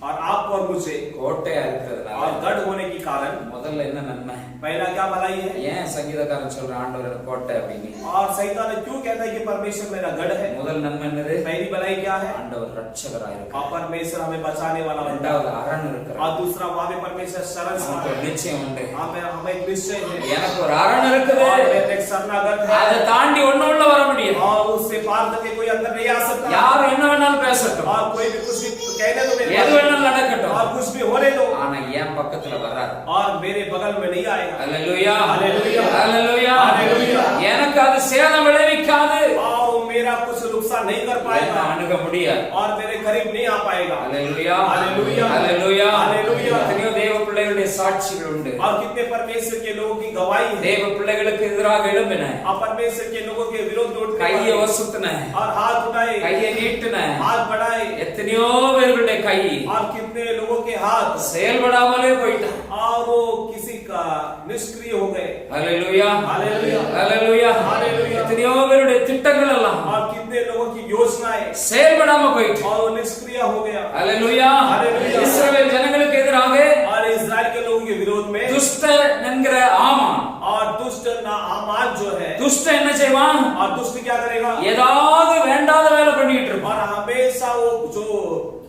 और आपको और मुझे கோட்டையா और இருக்கிறதுனால गढ़ होने के कारण முதல்ல என்ன நன்மை? पहला क्या भलाई है. ஏன் சங்கீதக்காரன் சொல்ற ஆண்டவர் எனக்கு கோட்டை அப்படின்னு? और शैतान क्यों कहता है कि परमेश्वर मेरा गढ़ है. முதல் नन्மை என்னது? पहली भलाई क्या है. ஆண்டவர் ரட்சகராக और இருக்கிறார். परमेश्वर हमें बचाने वाला है. இரண்டாவது அரண் இருக்கிறார். और दूसरा वहां पे परमेश्वर शरण நமக்கு ஒரு நிச்சயம் உண்டு. हमें एक निश्चय है. எனக்கு ஒரு அரண் இருக்குது. और मेरे एक शरणागत है. அதை தாண்டி ஒண்ணு உள்ள வர முடியும். और उससे पार करके कोई अंदर नहीं आ सकता. யார் என்ன வேணாலும் பேசட்டும், और कोई भी कुछ भी कहने दो मेरे எது बारे में. வேணாலும் நடக்கட்டும், और कुछ भी होने दो. ஆனா என் பக்கத்துல வராது. और मेरे बगल में नहीं आएगा. ஹalleluya हालेलुया. ஹalleluya हालेलुया. எனக்கு அது சேதம் விளைவிக்காது. और वो मेरा कुछ नुकसान नहीं कर என்ன पाएगा. அணுக முடியாது. और मेरे करीब नहीं आ पाएगा. ஹalleluya हालेलुया. ஹalleluya हालेलुया. எத்தனையோ தேவ பிள்ளைகளுடைய சாட்சிகள் உண்டு. और कितने परमेश्वर के लोगों की गवाही है. தேவ பிள்ளைகளுக்கு எதிராக எழும்பின, और परमेश्वर के लोगों के विरोध में उठने கையை वाले. வசுத்தின, और हाथ उठाए. கையை நீட்டின, हाथ बढ़ाए. எத்தனையோ பேர்களுடைய கை और कितने लोगों के हाथ செயல்படாமலே போயிட்டான். और वो किसी का निष्क्रिय हो गए. ஹalleluya हालेलुया. ஹalleluya हालेलुया. எத்தனையோ பேருடைய திட்டங்கள் எல்லாம் और कितने लोगों की योजनाएं செயல்படாம போயிட்டு. और वो निष्क्रिय हो गया. ஹalleluya हालेलुया. இஸ்ரவேல் ஜனங்களுக்கு எதிராக और इस्राएल के लोगों के विरोध में துஷ்ட என்கிற ஆமான், और दुष्ट नामान जो है. துஷ்ட என்ன செய்வான்? और दुष्ट क्या करेगा. ஏதாவது வேண்டாத வேலை பண்ணிட்டு இருப்பான். और हमेशा वो जो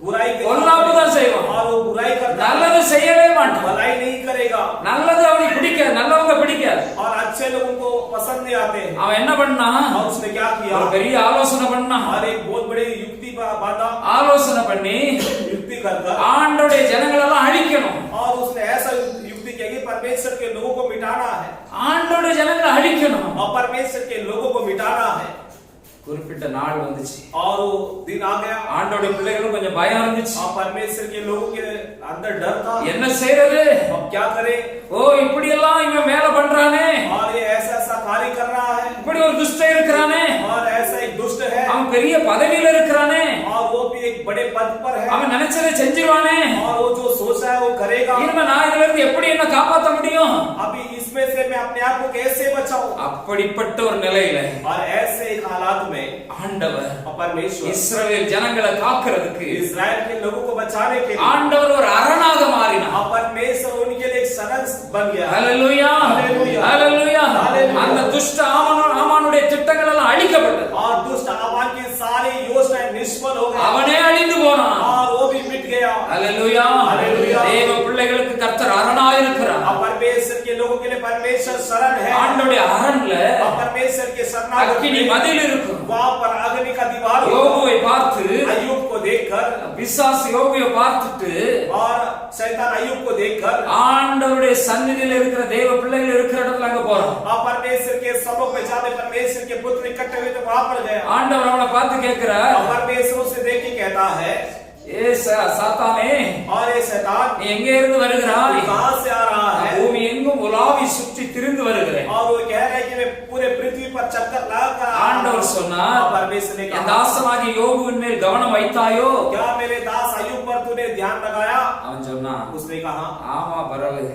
बुराई பொல்லாப்பு தான் செய்வான். और वो बुराई करता है. நல்லது செய்யவே மாட்டான். भलाई नहीं करेगा. நல்லது அவனுக்கு பிடிக்காது, நல்லவங்க பிடிக்காது. और अच्छे लोगों को पसंद नहीं आते हैं. அவன் என்ன பண்ணா? और उसने क्या किया. ஒரு பெரிய ஆலோசனை பண்ணா. और एक बहुत बड़ी युक्ति बांधा. ஆலோசனை பண்ணி युक्ति कर ஆண்டோடைய ஜனங்கள் எல்லாம் அழிக்கணும். और उसने ऐसा युक्ति किया कि परमेश्वर के लोगों को मिटाना है. ஆண்டோடைய ஜனங்களை அழிக்கணும். और परमेश्वर के लोगों को मिटाना है. குறிப்பிட்ட நாள் வந்துச்சு. और वो दिन आ गया. ஆண்டோடைய பிள்ளைகளும் கொஞ்சம் பயம் இருந்துச்சு. और परमेश्वर के लोगों के अंदर डर था. என்ன செய்யறது? अब क्या करें. ஓ இப்படி எல்லாம் இவன் மேல பண்றானே, और ये ऐसा ऐसा कार्य कर रहा है. இப்படி ஒரு துஷ்டன் இருக்கிறானே, और ऐसा एक दुष्ट है. அவன் பெரிய பதவியில இருக்கிறானே, और वो भी एक बड़े पद पर है. அவன் நினைச்சதை செஞ்சிருவானே, और वो जो सोचा है वो करेगा. இனிமே நான் இதுல இருந்து எப்படி என்ன காப்பாத்த முடியும்? अभी इसमें इसमें से मैं अपने आप को कैसे बचाऊं? அப்படிப்பட்ட ஒரு நிலையில और ऐसे एक हालात में ஆண்டவர் परमेश्वर இஸ்ரவேல் ஜனங்களை காக்கிறதுக்கு इस्राएल के लोगों को बचाने के लिए ஆண்டவர் ஒரு அரணாக மாறினார். परमेश्वर उनके लिए एक शरण बन गया। ஹalleluya ஹalleluya. அந்த துஷ்ட ஆமானுடைய திட்டங்கள் எல்லாம் அழிக்கப்பட்டது. और दुष्ट आमान की सारी योजनाएं निष्फल हो गई। அவனே அழிந்து போனான். और वो भी मिट गया। ஹalleluya. தேவ பிள்ளைகளுக்கு கர்த்தர் அரணாய் இருக்கிறார். परमेश्वर के लोगों के लिए परमेश्वर शरण है। ஆண்டவருடைய அரண்ல परमेश्वर के शरणागत அக்கினி மதில் இருக்கும். वहां पर अग्नि का दीवार யோபுவை பார்த்து अय्यूब को देखकर பிசாசு யோபுவை பார்த்துட்டு और शैतान अय्यूब को देखकर ஆண்டவருடைய சந்நிதியில் இருக்கிற தேவ பிள்ளைகள் இருக்கிற இடத்துல அங்க போறான். परमेश्वर के सभा में जाने परमेश्वर के पुत्र इकट्ठे हुए तो वहां पर गया। ஆண்டவர் அவனை பார்த்து கேட்கிறார், परमेश्वर उसे देख के कहता है, ஏ சாத்தானே, और ये शैतान நீ எங்கே இருந்து வருகிறாய்? कहां से आ रहा है? பூமி எங்கும் உலாவி சுற்றி திரிந்து வருகிறேன். और वो कह रहा है कि मैं पूरे पृथ्वी पर चक्कर लगा। ஆண்டவர் சொன்னார், परमेश्वर ने என் कहा, தாசனாகிய யோபுவின் மேல் கவனம் வைத்தாயோ? क्या मेरे दास अय्यूब पर तूने ध्यान लगाया? அவன் சொன்னான், उसने कहा, ஆமா பரவு,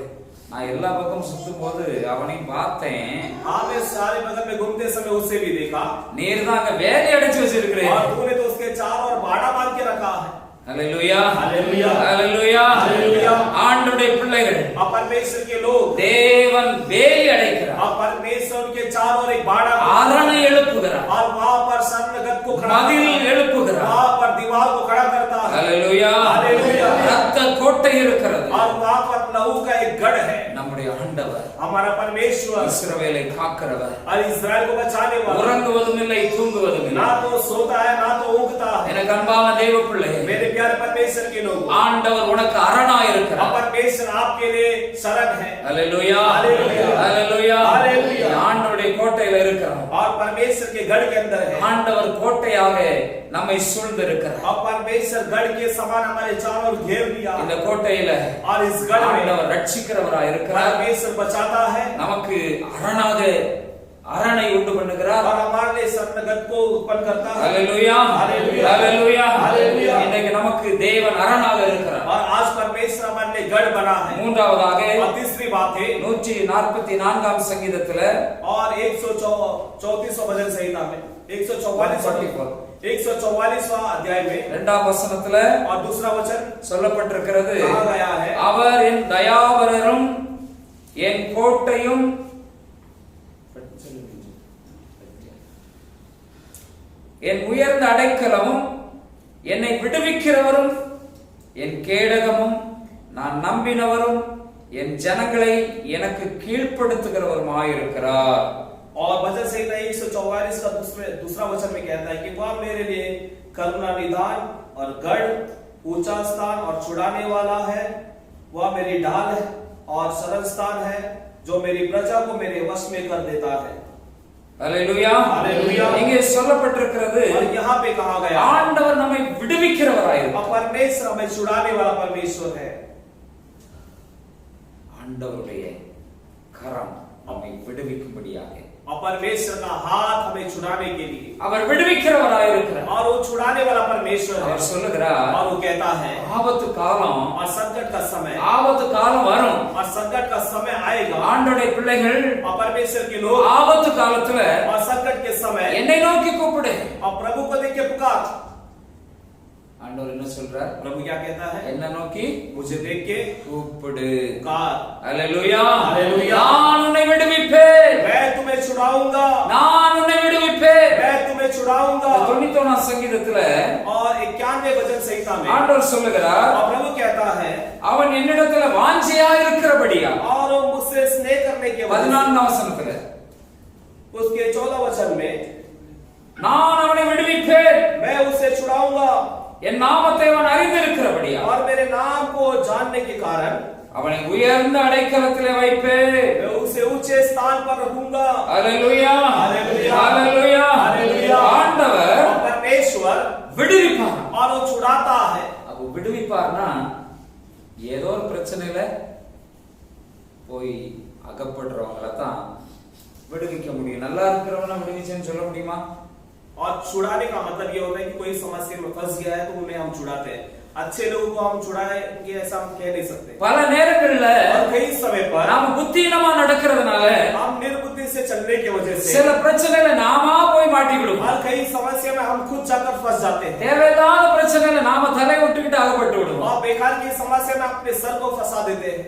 நான் எல்லா பக்கம் சுத்தும் போது அவனையும் பார்த்தேன். हाँ मैं सारे बगल में घूमते समय उसे भी देखा। நீர் தான் அங்க வேலை அடைச்சு வச்சிருக்கிறேன். और तूने तो उसके चारों ओर बाड़ा बांध के रखा है। ஹalleluya हालेलुया ஹalleluya हालेलुया। ஆண்டவருடைய பிள்ளைகள் परमेश्वर के लोग தேவன் வேலி அடைக்கிறார். परमेश्वर के चारों ओर एक बाड़ा அரணை எழுப்புகிறார். और वहां पर शरणगत को खड़ा மதில் எழுப்புகிறார். वहां पर दीवार को खड़ा करता है। ஹalleluya हालेलुया। ரத்த கோட்டை இருக்கிறது. और वहां पर लहू का एक गढ़ है। நம்முடைய ஆண்டவர் हमारा परमेश्वर இஸ்ரவேலை காக்கிறவர். और इस्राएल को बचाने वाला, உறங்குவதும் இல்லை தூங்குவதும் இல்லை. ना तो सोता है ना तो ऊँगता है। எனக்கு அன்பான தேவ பிள்ளையே, मेरे प्यारे परमेश्वर के लोग, ஆண்டவர் உனக்கு அரணாய் இருக்கிறார். परमेश्वर आपके लिए शरण है। ஹalleluya हालेलुया ஹalleluya. हालेलुया। ஆண்டவருடைய கோட்டையில இருக்கிறார். और परमेश्वर के गढ़ के अंदर है। ஆண்டவர் கோட்டையாக நம்மை சூழ்ந்து இருக்கிறார். और परमेश्वर गढ़ के समान हमारे चारों ओर घेर लिया। இந்த கோட்டையில और इस गढ़ में ஆண்டவர் ரட்சிக்கிறவராய் இருக்கிறார். परमेश्वर बचाता है நமக்கு அரணாக அரணை உண்டு பண்ணுகிறார். और हमारे लिए शरणगत को उत्पन्न करता है। ஹalleluya हालेलुया ஹalleluya. हालेलुया। இன்னைக்கு நமக்கு தேவன் அரணாக இருக்கிறார். और आज परमेश्वर हमारे लिए गढ़ बना है। மூன்றாவதாக और तीसरी बात है 144ஆம் சங்கீதத்துல और 134वां भजन संहिता में 144वां अध्याय में இரண்டாம் வசனத்துல और दूसरा वचन சொல்லப்பட்டிருக்கிறது, कहा गया है, அவர் என் தயாபரரும் என் கோட்டையும் என் உயர்ந்த அடைக்கலமும் என்னை விடுவிக்கிறவரும் என் கேடகமும் நான் நம்பினவரும் என் ஜனங்களை எனக்கு கீழ்ப்படுத்துகிறவருமாயிருக்கிறார். और भजन संहिता 144 का दूसरा वचन में कहता है कि वह मेरे लिए करुणा निदान और गढ़, ऊंचा स्थान और छुड़ाने वाला है। वह मेरी ढाल है और शरण स्थान है, जो मेरी प्रजा को मेरे वश में कर देता है। ஹalleluya हालेलुया। இங்கே சொல்லப்பட்டிருக்கிறது, और यहाँ पे कहा गया, ஆண்டவர் நம்மை விடுவிக்கிறவராயிருக்கிறார். परमेश्वर हमें छुड़ाने वाला परमेश्वर है। ஆண்டவருடைய கரம் நம்மை விடுவிக்கும்படியாக, और परमेश्वर का हाथ हमें छुड़ाने के लिए, அவர் விடுவிக்கிறவராயிருக்கிறார். और वो छुड़ाने वाला परमेश्वर है। அவர் சொல்லுகிறார், और वो कहता है, ஆபத்து காலம், और संकट का समय, ஆபத்து காலம் வரும். और संकट का समय आएगा। ஆண்டவருடைய பிள்ளைகள் और परमेश्वर के लोग ஆபத்து காலத்துல और संकट के समय என்னை நோக்கி கூப்பிடு. और प्रभु को देख के पुकार। ஆண்டவர் என்ன சொல்றார்? प्रभु क्या कहता है? என்ன நோக்கி मुझे देख के கூப்பிடு. पुकार। ஹalleluya हालेलुया। நான் உன்னை விடுவிப்பேன், मैं तुम्हें छुड़ाऊंगा, நான் உன்னை விடுவிப்பேன். मैं तुम्हें छुड़ाऊंगा। 91ஆம் சங்கீதத்துல और 91वें भजन संहिता में ஆண்டவர் சொல்லுகிறார், और प्रभु कहता है, அவன் என்னிடத்துல வாஞ்சையா இருக்கிறபடியா. और वो मुझसे स्नेह करने के वजह 14ஆம் வசனத்துல से उसके 14 वचन में, நான் அவனை விடுவிப்பேன், मैं उसे छुड़ाऊंगा, என் நாமத்தை அவன் அறிந்திருக்கிறபடியா. और मेरे नाम को जानने के कारण அவனை உயர்ந்த அடைக்கலத்திலே வைப்பேன். मैं उसे ऊंचे स्थान पर रखूंगा। ஹalleluya हालेलुया ஹalleluya. हालेलुया। ஆண்டவர் और परमेश्वर விடுவிப்பார். और वो छुड़ाता है। அப்ப விடுவிப்பார்னா ஏதோ ஒரு பிரச்சனையில போய் அகப்படுறவங்கள தான் விடுவிக்க முடியும். நல்லா இருக்கிறவன விடுவிச்சேன்னு சொல்ல முடியுமா? और छुड़ाने का मतलब ये होता है कि कोई समस्या में फंस गया है तो उन्हें हम छुड़ाते हैं। अच्छे लोगों को हम छुड़ाएंगे ऐसा हम कह नहीं सकते। பல நேரங்கள்ல और कई समय पर நாம புத்தியினமா நடக்கிறதுனால हम निर्बुद्धि से चलने की वजह से சில பிரச்சனையில நாமா போய் மாட்டிக்கிடுவோம். और कई समस्या में हम खुद जाकर फंस जाते हैं தேவையில்லாத பிரச்சனையில நாம தலை விட்டுக்கிட்டு அகப்பட்டு விடுவோம். और बेकार की समस्या में अपने सर को फंसा देते हैं।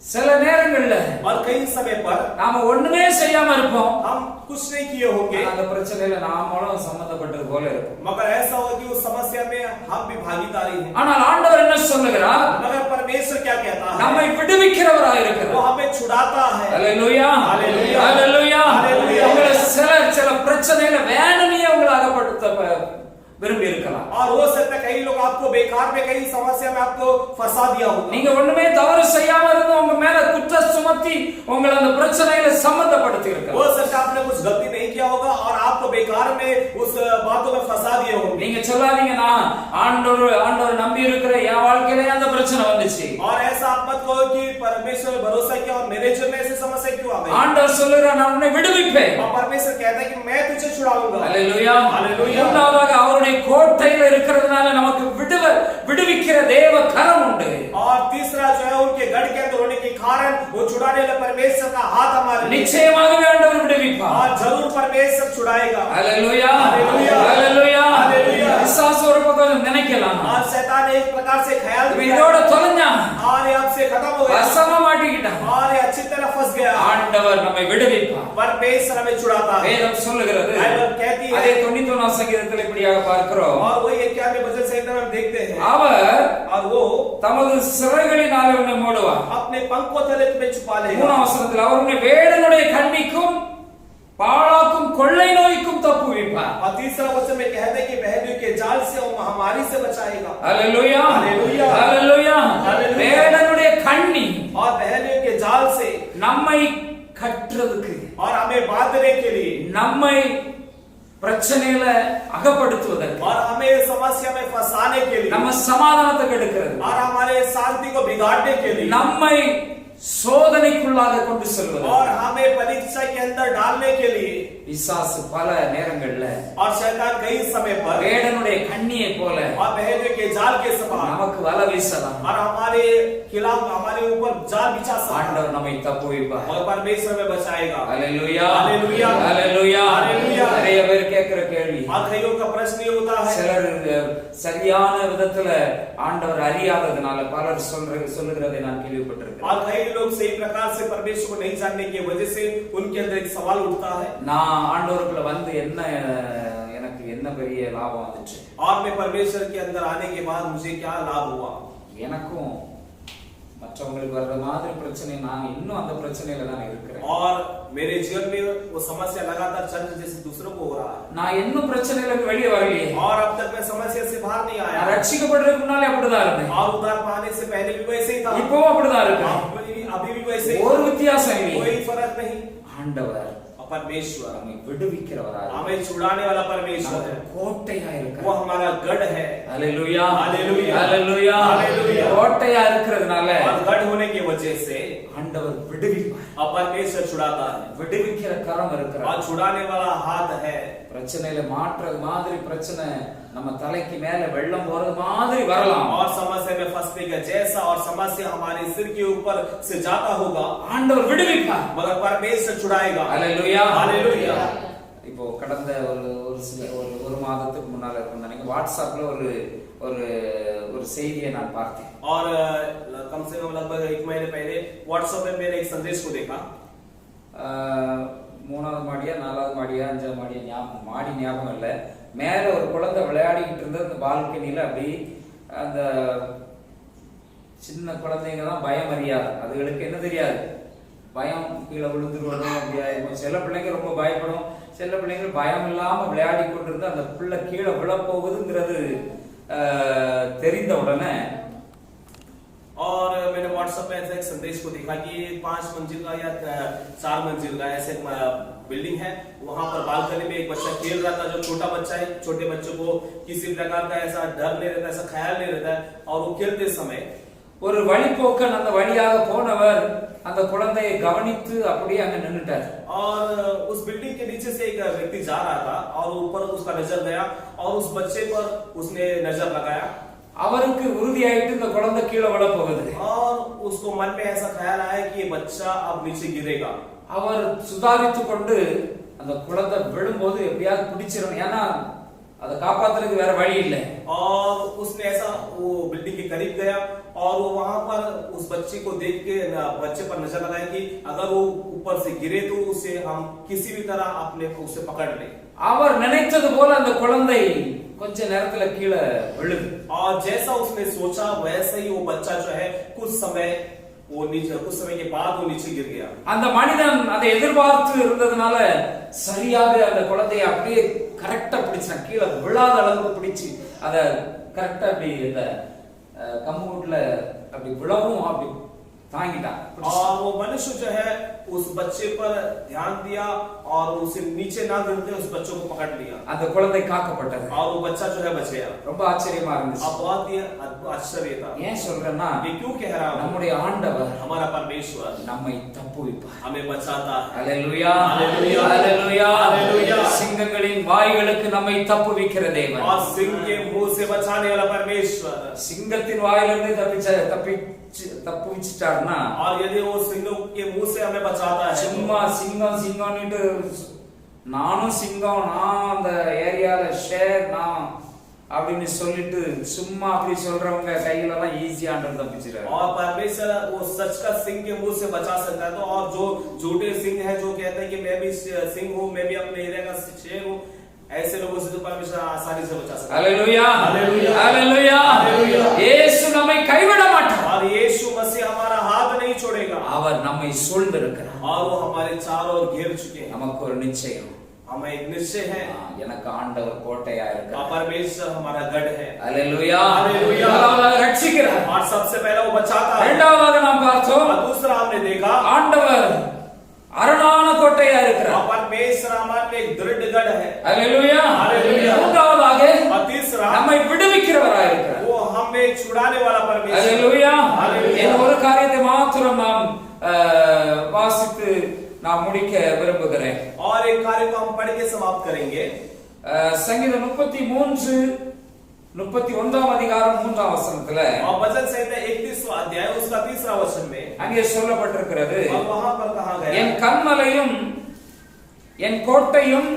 சில நேரங்கள்ல और कई समय पर நாம ஒண்ணுமே செய்யாம இருப்போம். हम कुछ नहीं किए होंगे அந்த பிரச்சனையில நாமளும் சம்பந்தப்பட்டது போல இருக்கும். मगर ऐसा होगा कि उस समस्या में हम भी भागीदारी हैं। ஆனால் ஆண்டவர் என்ன சொல்லுகிறார்? मगर परमेश्वर क्या कहता है? நம்மை விடுவிக்கிறவராய் वो இருக்கிறார். हमें छुड़ाता है। ஹalleluya ஹalleluya ஹalleluya. ஹalleluya. உங்களை சில பிரச்சனையில வேணும்னே உங்களை அகப்படுத்த விரும்பி இருக்கலாம். और हो सकता है कई लोग आपको बेकार में कई समस्या में आपको फंसा दिया होगा। நீங்க ஒண்ணுமே தவறு செய்யாம இருந்து உங்க மேல குற்ற சுமத்தி உங்களை அந்த பிரச்சனையில சம்பந்தப்படுத்தி இருக்கலாம். हो सकता है आपने कुछ गलती नहीं किया होगा और आपको बेकार में उस बातों में फंसा दिए होंगे। நீங்க சொல்லாதீங்க நான் ஆண்டவர் நம்பி இருக்கிற என் வாழ்க்கையிலே அந்த பிரச்சனை வந்துச்சு. और ऐसा आप मत कहो कि परमेश्वर पर भरोसा किया और मेरे जीवन में ऐसी समस्या क्यों आ गई। ஆண்டவர் சொல்லுகிறார் நான் உன்னை விடுவிப்பேன். और परमेश्वर कहता है कि मैं तुझे छुड़ाऊंगा। ஹalleluya ஹalleluya. மூன்றாவதாக அவருடைய கோட்டையில இருக்கிறதுனால நமக்கு விடுவிக்கிற தேவ கரம் உண்டு. और तीसरा जो है उनके गढ़ के अंदर होने के कारण वो छुड़ाने वाला परमेश्वर का हाथ हमारे लिए। நிச்சயமாகவே ஆண்டவர் விடுவிப்பார். और जरूर परमेश्वर छुड़ाएगा। ஹalleluya ஹalleluya. ஹalleluya. ஹalleluya. பிசாசு ஒரு பக்கம் நினைக்கலாம் और शैतान एक प्रकार से ख्याल இவன் किया இதோட தொலைஞ்சான், और ये आपसे खत्म हो गया வசமா மாட்டிக்கிட்டான். और ये अच्छी तरह फंस गया। ஆண்டவர் நம்மை விடுவிப்பார். परमेश्वर हमें छुड़ाता है। வேதம் சொல்லுகிறது, बाइबल कहती है। அதே 91 சங்கீதத்தில் இப்படியாக பார்க்கிறோம். और वही 91 वचन से हम देखते हैं। அவர் और वो தமது சிறகுகளினாலே உன்னை மூடுவார். अपने पंखों तले तुम्हें छुपा लेगा। 3 வசனத்தில் அவர் உன்னை வேடனுடைய கண்ணிக்கும் பாழாக்கும் கொள்ளை நோய்க்கும் தப்புவிப்பார். और तीसरा वचन में कहते हैं कि बहनियों के जाल से और महामारी से बचाएगा। ஹalleluya ஹalleluya. ஹalleluya. ஹalleluya. வேடனுடைய கண்ணி और बहनियों के जाल से நம்மை கட்டுறதுக்கு, और हमें बांधने के लिए நம்மை பிரச்சனையில அகப்படுத்துவதற்கு, और हमें समस्या में फंसाने के लिए நம்ம சமாதானத்தை கெடுக்கிறது, और हमारे शांति को बिगाड़ने के लिए நம்மை சோதனைக்குள்ளாக கொண்டு செல்வது, और हमें परीक्षा के अंदर डालने के लिए பிசாசு பல நேரங்கள்ல और शैतान कई समय पर வேடனுடைய கண்ணியை போல और बहनियों के जाल के समान நமக்கு வலை வீசலாம். और हमारे खिलाफ हमारे ऊपर जाल बिछा सकता है। ஆண்டவர் நம்மை தப்புவிப்பார். और परमेश्वर में बचाएगा। ஹalleluya ஹalleluya. ஹalleluya. ஹalleluya. நிறைய பேர் கேட்கிற கேள்வி, और कईयों का प्रश्न ये होता है, சிலர் சரியான விதத்துல ஆண்டவர் அறியாததுனால பலர் சொல்லுகிறதை நான் கேள்விப்பட்டிருக்கிறேன். और कई लोग सही प्रकार से परमेश्वर को नहीं जानने की वजह से उनके अंदर एक सवाल उठता है, நான் ஆண்டவருக்குள்ள வந்து எனக்கு என்ன பெரிய லாபம் வந்துச்சு, और मैं परमेश्वर के अंदर आने के बाद मुझे क्या लाभ हुआ। எனக்கும் மற்றவங்களுக்கு வர்ற மாதிரி பிரச்சனை, நான் இன்னும் அந்த பிரச்சனையில தான் இருக்கிறேன். और मेरे जीवन में वो समस्या लगातार चल रही जैसे दूसरों को हो रहा है, நான் இன்னும் பிரச்சனையில வெளியே வரலையே. और अब तक मैं समस्या से बाहर नहीं आया। நான் ரட்சிக்கப்படுறதுக்கு முன்னாலே அப்படிதான் இருந்தேன், और उद्धार पाने से पहले भी वैसे ही था, இப்பவும் அப்படிதான் இருக்கேன். अभी भी वैसे ही, ஒரு வித்தியாசம் இல்லை. कोई फर्क नहीं। ஆண்டவர் परमेश्वर நம்மை விடுவிக்கிறவராக, हमें छुड़ाने वाला परमेश्वर है, கோட்டையா वो இருக்கிறார். हमारा गढ़ है। ஹalleluya ஹalleluya. ஹalleluya. ஹalleluya. கோட்டையா இருக்கிறதுனால और गढ़ होने की वजह से ஆண்டவர் விடுவிப்பார். अब परमेश्वर छुड़ाता है, விடுவிக்கிற கரம் இருக்கிறார். और छुड़ाने वाला हाथ है। பிரச்சனையில மாற்றது மாதிரி பிரச்சனை நம்ம தலைக்கு மேல வெள்ளம் போறது மாதிரி வரலாம். और समस्या में फंसने का जैसा और समस्या हमारे सिर के ऊपर से जाता होगा, ஆண்டவர் விடுவிப்பார். मगर परमेश्वर छुड़ाएगा। ஹalleluya ஹalleluya. இப்போ கடந்த ஒரு மாதத்துக்கு முன்னால இருக்கும் நினைக்கிறேன், வாட்ஸ்அப்ல ஒரு செய்தியை நான் பார்த்தேன். और कम से कम लगभग 1 महीने पहले व्हाट्सएप में मैंने एक संदेश को देखा। 3வது மாடியா 4வது மாடியா 5வது மாடியா மாடி ஞாபகம் இல்லை, மேல ஒரு குழந்தை விளையாடிக்கிட்டு இருந்தது. அந்த பால்கனியில அப்படி அந்த சின்ன குழந்தைங்க தான் பயம் அறியாது, அதுகளுக்கு என்ன தெரியாது, பயம் கீழே விழுந்துருவதும் அப்படியா இருக்கும். சில பிள்ளைங்க ரொம்ப பயப்படும், சில பிள்ளைங்க பயம் இல்லாம விளையாடி கொண்டிருந்து அந்த பிள்ளை கீழே விழப்போகுதுங்கிறது தெரிந்த உடனே और मैंने व्हाट्सएप पे ऐसा एक संदेश को देखा कि 5 मंजिल का या 4 मंजिल का ऐसे बिल्डिंग है, वहां पर बालकनी में एक बच्चा खेल रहा था। जो छोटा बच्चा है, छोटे बच्चों को किसी प्रकार का ऐसा डर नहीं रहता, ऐसा ख्याल नहीं रहता है, और वो खेलते समय ஒரு வழிபோக்கன் அந்த வழியாக போனவர் அந்த குழந்தையை கவனித்து அப்படியே அங்க நின்னுட்டார். और उस बिल्डिंग के नीचे से एक व्यक्ति जा रहा था और ऊपर उसका नजर गया और उस बच्चे पर उसने नजर लगाया। அவருக்கு உறுதியாயிட்டு இந்த குழந்தை கீழே விழ போகுது. और उसको मन में ऐसा ख्याल आया कि ये बच्चा अब नीचे गिरेगा. அவர் சுதாரித்து கொண்டு அந்த குழந்தை விழும்போது எப்படியாவது பிடிச்சிடணும், ஏன்னா அதை காப்பாத்துறதுக்கு வேற வழி இல்லை. और उसने ऐसा वो बिल्डिंग के करीब गया और वो वहां पर उस बच्चे को देख के बच्चे पर नजर लगाया कि अगर वो ऊपर से गिरे तो उसे हम किसी भी तरह अपने उसे पकड़ ले. அவர் निனைத்தது போல அந்த குழந்தை கொஞ்ச நேரத்துல கீழே விழுது. और जैसा उसने सोचा वैसे ही वो बच्चा जो है कुछ समय के बाद वो नीचे गिर गया. அந்த மனிதன் அதை எதிர்பார்த்து இருந்ததுனால சரியாக அந்த குழந்தையை அப்படியே கரெக்டா பிடிச்சான், கீழே விழாத அளவுக்கு பிடிச்சு அத கரெக்டா அப்படி இந்த கம்முட்ல அப்படி விழவும் அப்படி தாங்கிட்டான். और वो मनुष्य जो है उस बच्चे पर ध्यान दिया और उसे नीचे ना गिरते उस बच्चों को पकड़ लिया. அந்த குழந்தை காக்கப்பட்டது. और वो बच्चा जो है बच गया. ரொம்ப ஆச்சரியமா இருந்துச்சு. अब बहुत ही आश्चर्य था. ஏன் சொல்றேன்னா, ये क्यों कह रहा हूं? நம்முடைய ஆண்டவர் हमारा परमेश्वर நம்மை தப்புவிப்பார். हमें बचाता है. ஹalleluya, हालेलुया, ஹalleluya, हालेलुया. சிங்கங்களின் வாய்களுக்கு நம்மை தப்புவிக்கிற தேவன். और सिंह के मुंह से बचाने वाला परमेश्वर. சிங்கத்தின் வாயிலிருந்து தப்பிச்சிட்டார்னா, और यदि वो सिंह के मुंह से हमें बचाता है, சும்மா சிங்கம் சிங்கம்னுட்டு நானும் சிங்கம், நான் அந்த ஏரியால ஷேர் நான் அப்படின்னு சொல்லிட்டு சும்மா அப்படி சொல்றவங்க கையில எல்லாம் ஈஸியா ஆண்டவர் தப்பிச்சிட்டாரு. और परमेश्वर वो सच का सिंह के मुंह से बचा सकता है. तो और जो झूठे सिंह है जो कहते हैं कि मैं भी सिंह हूँ, मैं भी अपने एरिया का शेर हूँ, ऐसे लोगों से तो परमेश्वर आसानी से बचा सकता है. Hallelujah, hallelujah, hallelujah, hallelujah. இயேசு நம்மை கைவிட மாட்டார். और यीशु मसीह हमारा हाथ नहीं छोड़ेगा. அவர் நம்மை சூழ்ந்திருக்கிறார். और वो हमारे चारों ओर घेर चुके हैं. நமக்கு ஒரு நிச்சயம், हमें एक निश्चय है, எனக்கு ஆண்டவர் கோட்டையா இருக்கிறார். परमेश्वर हमारा गढ़ है. Hallelujah, hallelujah. முதலாவது ரட்சிக்கிறார். और सबसे पहला वो बचाता है. இரண்டாவது நாம் பார்த்தோம், और दूसरा हमने देखा ஆண்டவர் அரணான கோட்டையா இருக்கிறார். और परमेश्वर हमारे एक दृढ़ गढ़ है. Hallelujah, hallelujah. மூன்றாவதாக और तीसरा நம்மை விடுவிக்கிறவராய் இருக்கிறார். वो हमें छुड़ाने वाला परमेश्वर. हालेलुया. हालेलुया. இந்த ஒரு காரியத்தை மாத்திரம் நாம் வாசித்து நான் முடிக்க விரும்புகிறேன். और एक कार्य को हम पढ़ के समाप्त करेंगे. சங்கீதம் 33:31 அதிகாரம் 3ஆம் வசனத்துல और भजन संहिता 31वां अध्याय उसका 3रा वचन में அங்கே சொல்லப்பட்டிருக்கிறது, और वहां पर कहा गया, என் கன்மலையும் என் கோட்டையும்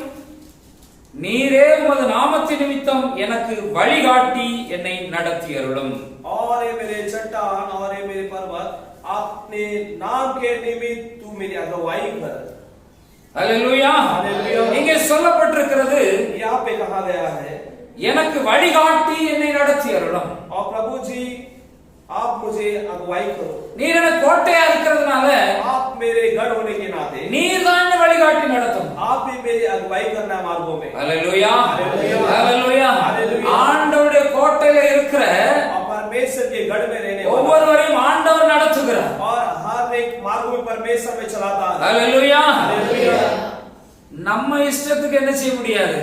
நீரே உமது நாமத்தின் நிமித்தம் எனக்கு வழிகாட்டி என்னை நடத்தி அருளும். और ये मेरे चट्टान और ये मेरे पर्वत, अपने नाम के निमित्त तू मेरी अगुवाई कर. அல்லேலூயா. हालेलुया. இங்கே சொல்லப்பட்டிருக்கிறது, यहाँ पे कहा गया है, எனக்கு வழிகாட்டி என்னை நடத்தி அருளும். और प्रभु जी आप मुझे अगुवाई करो. நீர் எனக்கு கோட்டையா இருக்கிறதுனால आप मेरे गढ़ होने के नाते நீர் தான் என்னை வழிகாட்டி நடத்தும். आप भी मेरी अगुवाई करना मार्गों में. அல்லேலூயா, हालेलुया. அல்லேலூயா. हालेलुया. ஆண்டவருடைய கோட்டையில இருக்கிற और परमेश्वर के गढ़ में रहने वाला ஒவ்வொருவரையும் ஆண்டவர் நடத்துகிறார். और हर एक मार्ग में परमेश्वर में चलाता है. அல்லேலூயா. हालेलुया. நம்ம இஷ்டத்துக்கு என்ன செய்ய முடியாது,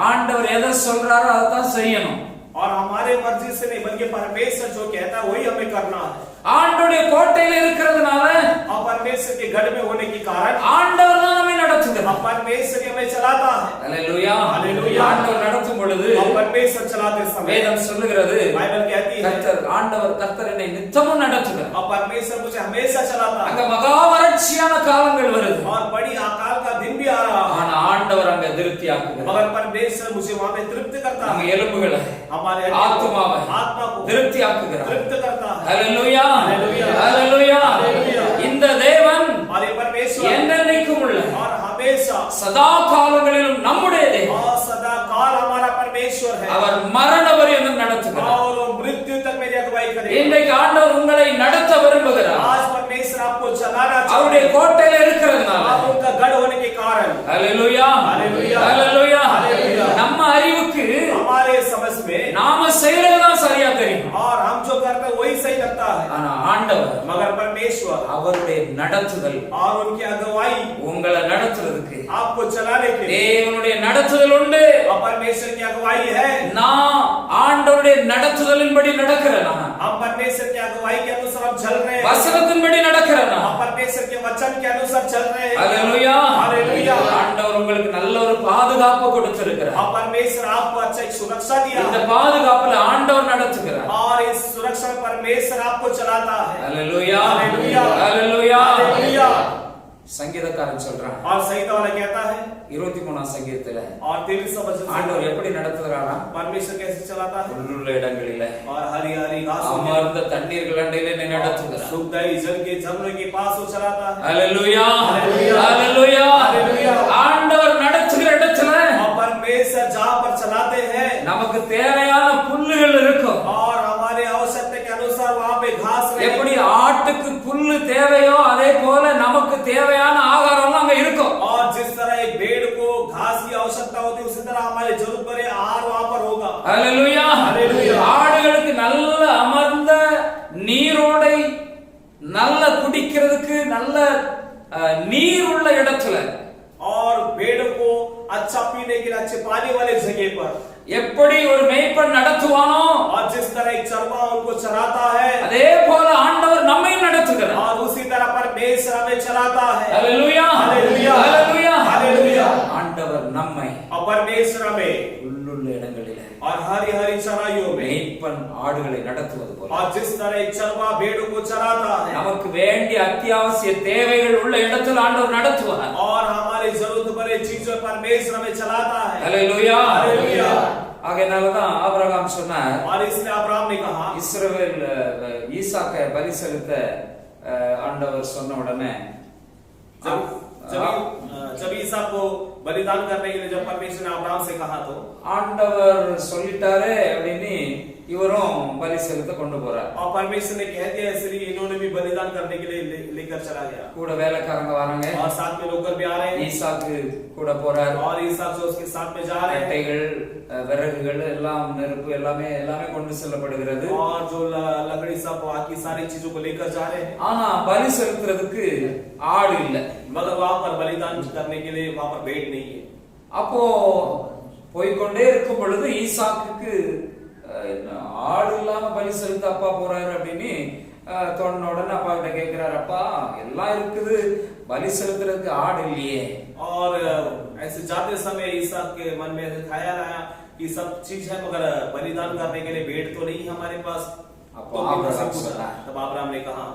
ஆண்டவர் எதை சொல்றாரோ அதான் செய்யணும். और हमारे मर्जी से नहीं बल्कि परमेश्वर जो कहता है वही हमें करना है. ஆண்டவருடைய கோட்டையில இருக்கிறதுனால और परमेश्वर के गढ़ में होने के कारण ஆண்டவர் தான் நம்மை நடத்துகிறார். परमेश्वर हमें चलाता है. அல்லேலூயா. हालेलुया. ஆண்டவர் நடத்தும் பொழுது और परमेश्वर चलाते समय வேதம் சொல்லுகிறது, बाइबल कहती है கர்த்தர் என்னை நித்தமும் நடத்துகிறார். और परमेश्वर मुझे हमेशा चलाता அங்க है. மகா வறட்சியான காலங்கள் வருது, और बड़ी अकाल का दिन भी आ रहा है, ஆனா ஆண்டவர் அங்க திருப்தியாக்குகிறார். मगर परमेश्वर मुझे वहां पे तृप्त करता நம்ம है. எலும்புகளை हमारे ஆத்துமாவை आत्मा को திருப்தியாக்குகிறார். तृप्त करता है. ஹalleluya, हालेलुया. ஹalleluya. हालेलुया. இந்த தேவன் और ये परमेश्वर என்னென்னைக்கும் உள்ள और हमेशा சதா காலங்களிலும் நம்முடைய தேவன். और सदा काल हमारा परमेश्वर है. அவர் மரண பரியந்தம் நடத்துகிறார். और वो मृत्यु तक मेरी अगुवाई करेगा. இன்றைக்கு ஆண்டவர் உங்களை நடத்த விரும்புகிறார். आज परमेश्वर आपको चलाना அவருடைய चाहता है. கோட்டையில இருக்கிறதுனால. आप उनका गढ़ होने के कारण ஹalleluya, हालेलुया. ஹalleluya. हालेलुया. நம்ம அறிவுக்கு हमारे समझ में நாம செய்யறதுதான் சரியா தெரியும், और हम जो करते हैं वही सही लगता है, ஆனா ஆண்டவர் मगर परमेश्वर அவருடைய நடத்துதல், और उनकी अगुवाई உங்களை நடத்துறதுக்கு आपको चलाने के लिए தேவனுடைய நடத்துதல் உண்டு. और परमेश्वर की अगुवाई है. நான் ஆண்டவருடைய நடத்துதலின்படி நடக்கிறேனா, हम परमेश्वर की अगुवाई के अनुसार हम चल रहे हैं. வசனத்தின்படி நடக்கிறேனா. हम परमेश्वर के वचन के अनुसार चल रहे हैं. ஹalleluya. हालेलुया. ஆண்டவர் உங்களுக்கு நல்ல ஒரு பாதுகாப்பு கொடுத்திருக்கிறார். और परमेश्वर आपको अच्छा एक सुरक्षा दिया இந்த है. பாதுகாப்புல ஆண்டவர் परमेश्वर आपको चलाता है। ஹalleluya हालेलुया ஹalleluya हालेलुया। சங்கீதக்காரன் சொல்றான் और संगीत वाला कहता है 23ஆம் சங்கீதத்துல और 23 वचन ஆண்டவர் எப்படி நடத்துறாரா परमेश्वर कैसे चलाता है உள்ளுள்ள இடங்களிலே और हरी हरी घासों में அமர்ந்த தண்ணீர்கள் அண்டையிலே என்னை நடத்துகிறார் सुखदायी जल के झरनों के पास वो चलाता है। ஹalleluya हालेलुया ஹalleluya हालेलुया। ஆண்டவர் நடத்துகிற இடத்துல और परमेश्वर जहाँ पर चलाते हैं நமக்கு தேவையான புல்லுகள் இருக்கும் और हमारे आवश्यकता के अनुसार वहाँ पे घास रहे। எப்படி ஆட்டுக்கு புல்லு தேவையோ அதே போல நமக்கு தேவையான ஆகாரம் அங்க இருக்கும் और जिस तरह एक भेड़ को घास की आवश्यकता होती है उसी तरह हमारे जरूरत पड़े आहार वहाँ पर होगा। ஹalleluya हालेलुया। ஆடுகளுக்கு நல்ல அமர்ந்த நீரோடை நல்ல குடிக்கிறதுக்கு நல்ல நீர் உள்ள இடத்துல और भेड़ को अच्छा पीने के लिए अच्छे पानी वाले जगह पर எப்படி ஒரு மேய்ப்பன் நடத்துவானோ और जिस तरह एक चरवा उनको चलाता है அதே போல ஆண்டவர் நம்மை நடத்துகிறார் और उसी तरह परमेश्वर हमें चलाता है। ஹalleluya हालेलुया ஹalleluya हालेलुया। ஆண்டவர் நம்மை और परमेश्वर हमें உள்ளுள்ள இடங்களிலே और हरी हरी चराइयों में மேய்ப்பன் ஆடுகளை நடத்துவது போல और जिस तरह एक चरवा भेड़ को चलाता है நமக்கு வேண்டிய அத்தியாவசிய தேவைகள் உள்ள இடத்தில் ஆண்டவர் நடத்துவார் और हमारी जरूरत पड़े चीजों परमेश्वर हमें चलाता है। ஹalleluya हालेलुया। ஆகையாலதான் ஆபிரகாம் சொன்னார் और इसलिए अब्राहम ने कहा இஸ்ரவேல் ஈசாக்கை பலி செலுத்த ஆண்டவர் சொன்ன உடனே जब ईसा को बलिदान करने के लिए जब परमेश्वर ने अब्राहम से कहा तो ஆண்டவர் சொல்லிட்டாரு அப்படின்னு இவரும் பலி செலுத்த கொண்டு போறார் और परमेश्वर ने कह दिया इसलिए इन्होंने भी बलिदान करने के लिए लेकर चला गया கூட வேலைக்காரங்க வராங்க और साथ में नौकर भी आ रहे हैं ஈசாக்கு கூட போறார் और ईसा जो उसके साथ में जा रहे हैं கட்டைகள் விறகுகள் எல்லாம் நெருப்பு எல்லாமே கொண்டு செல்லப்படுகிறது और जो लकड़ी सब बाकी सारी चीजों को लेकर जा रहे हैं ஆனா பலி செலுத்துறதுக்கு ஆடு இல்ல मगर वहां पर बलिदान करने के लिए वहां पर भेड़ नहीं है। அப்போ போய்கொண்டே இருக்கும் பொழுது ஈசாக்குக்கு ஆடு இல்லாம பலி செலுத்த அப்பா போறாரு அப்படின்னு தோணுன உடனே அப்பா கிட்ட கேட்கிறாரு, அப்பா எல்லாம் இருக்குது பலி செலுத்துறதுக்கு ஆடு இல்லையே। और ऐसे जाते समय ईसा के मन में ख्याल आया कि सब चीज है मगर बलिदान करने के लिए भेड़ तो नहीं हमारे पास। तब अब्राहम ने कहा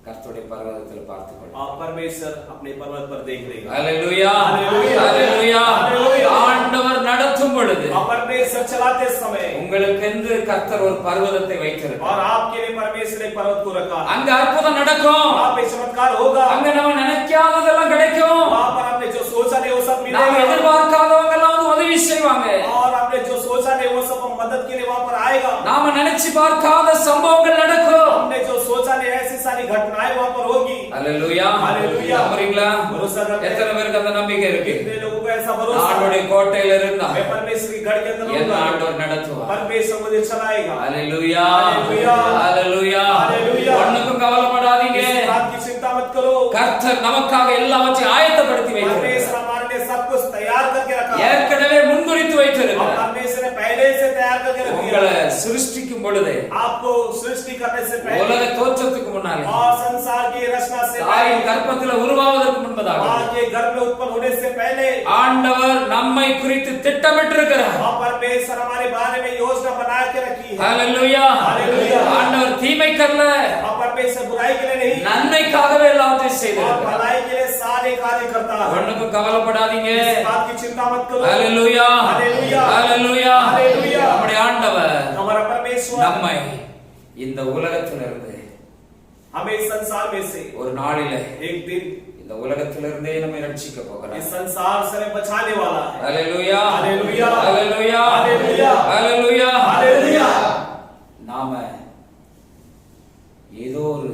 கர்த்தருடைய பர்வதத்தில் பார்த்துக்கொள், परमेश्वर अपने पर्वत पर देख लेगा। Hallelujah hallelujah hallelujah. हालेलुया। ஆண்டவர் நடத்தும் பொழுது परमेश्वर चलाते समय உங்களுக்கென்று கர்த்தர் ஒரு பர்வதத்தை வைத்திருக்கிறார் और आपके लिए परमेश्वर एक पर्वत को रखा। அங்க அற்புதம் நடக்கும், वहां पे चमत्कार होगा, அங்க நம்ம நினைக்காததெல்லாம் கிடைக்கும், वहां पर हमने जो सोचा नहीं वो सब நாம मिलेगा எதிர்பார்க்காதவங்க எல்லாம் வந்து உதவி செய்வாங்க, और हमने जो सोचा नहीं वो सब मदद के लिए वहां पर आएगा। நாம நினைச்சு பார்க்காத சம்பவங்கள் நடக்கும்। हमने जो सोचा नहीं ऐसी सारी घटनाएं वहां पर होगी। Hallelujah hallelujah. நம்புறீங்களா? भरोसा करते हैं? எத்தனை பேருக்கு அந்த நம்பிக்கை இருக்கு? कितने लोगों को ऐसा भरोसा? ஆண்டவருடைய கோட்டையில இருந்தா मैं परमेश्वर की गढ़ के अंदर என்ன रहूंगा, ஆண்டவர் நடத்துவார்। परमेश्वर मुझे चलाएगा। Hallelujah hallelujah. हालेलुया। हालेलुया। ஒண்ணுக்கும் கவலைப்படாதீங்க, इस बात की चिंता मत करो, கர்த்தர் நமக்காக எல்லாவற்றையும் ஆயத்தப்படுத்தி परमेश्वर வைத்திருக்கிறார், हमारे लिए सब कुछ तैयार करके रखा है। ஏற்கனவே முன்குறித்து और வைத்திருக்கிறார்। परमेश्वर ने पहले से तैयार करके रखा உங்களை है। சிருஷ்டிக்கும் பொழுது आपको सृष्टि करने से पहले உலக தோற்றத்துக்கு முன்னாலே और संसार की रचना से தாயின் கர்ப்பத்தில் உருவாவதற்கு முன்பதாக मां के गर्भ में उत्पन्न होने से पहले ஆண்டவர் நம்மை குறித்து திட்டமிட்டிருக்கிறார்। और परमेश्वर हमारे बारे में योजना बना के रखी है। Hallelujah hallelujah. ஆண்டவர் தீமைக்கல்ல और परमेश्वर बुराई के लिए नहीं நன்மைக்காகவே எல்லாவற்றையும் और செய்திருக்கிறார்। भलाई के लिए सारे कार्य करता है। ஒண்ணுக்கும் கவலைப்படாதீங்க। इस बात की चिंता मत करो। Hallelujah hallelujah. हालेलुया। हालेलुया। நம்முடைய ஆண்டவர் हमारा परमेश्वर நம்மை இந்த உலகத்திலிருந்து हमें इस संसार में से ஒரு நாளிலே एक दिन இந்த உலகத்திலிருந்தே நம்மை ரட்சிக்க इस போகிறார்। संसार से हमें बचाने वाला है। Hallelujah hallelujah. Hallelujah hallelujah. Hallelujah hallelujah. நாம ஏதோ ஒரு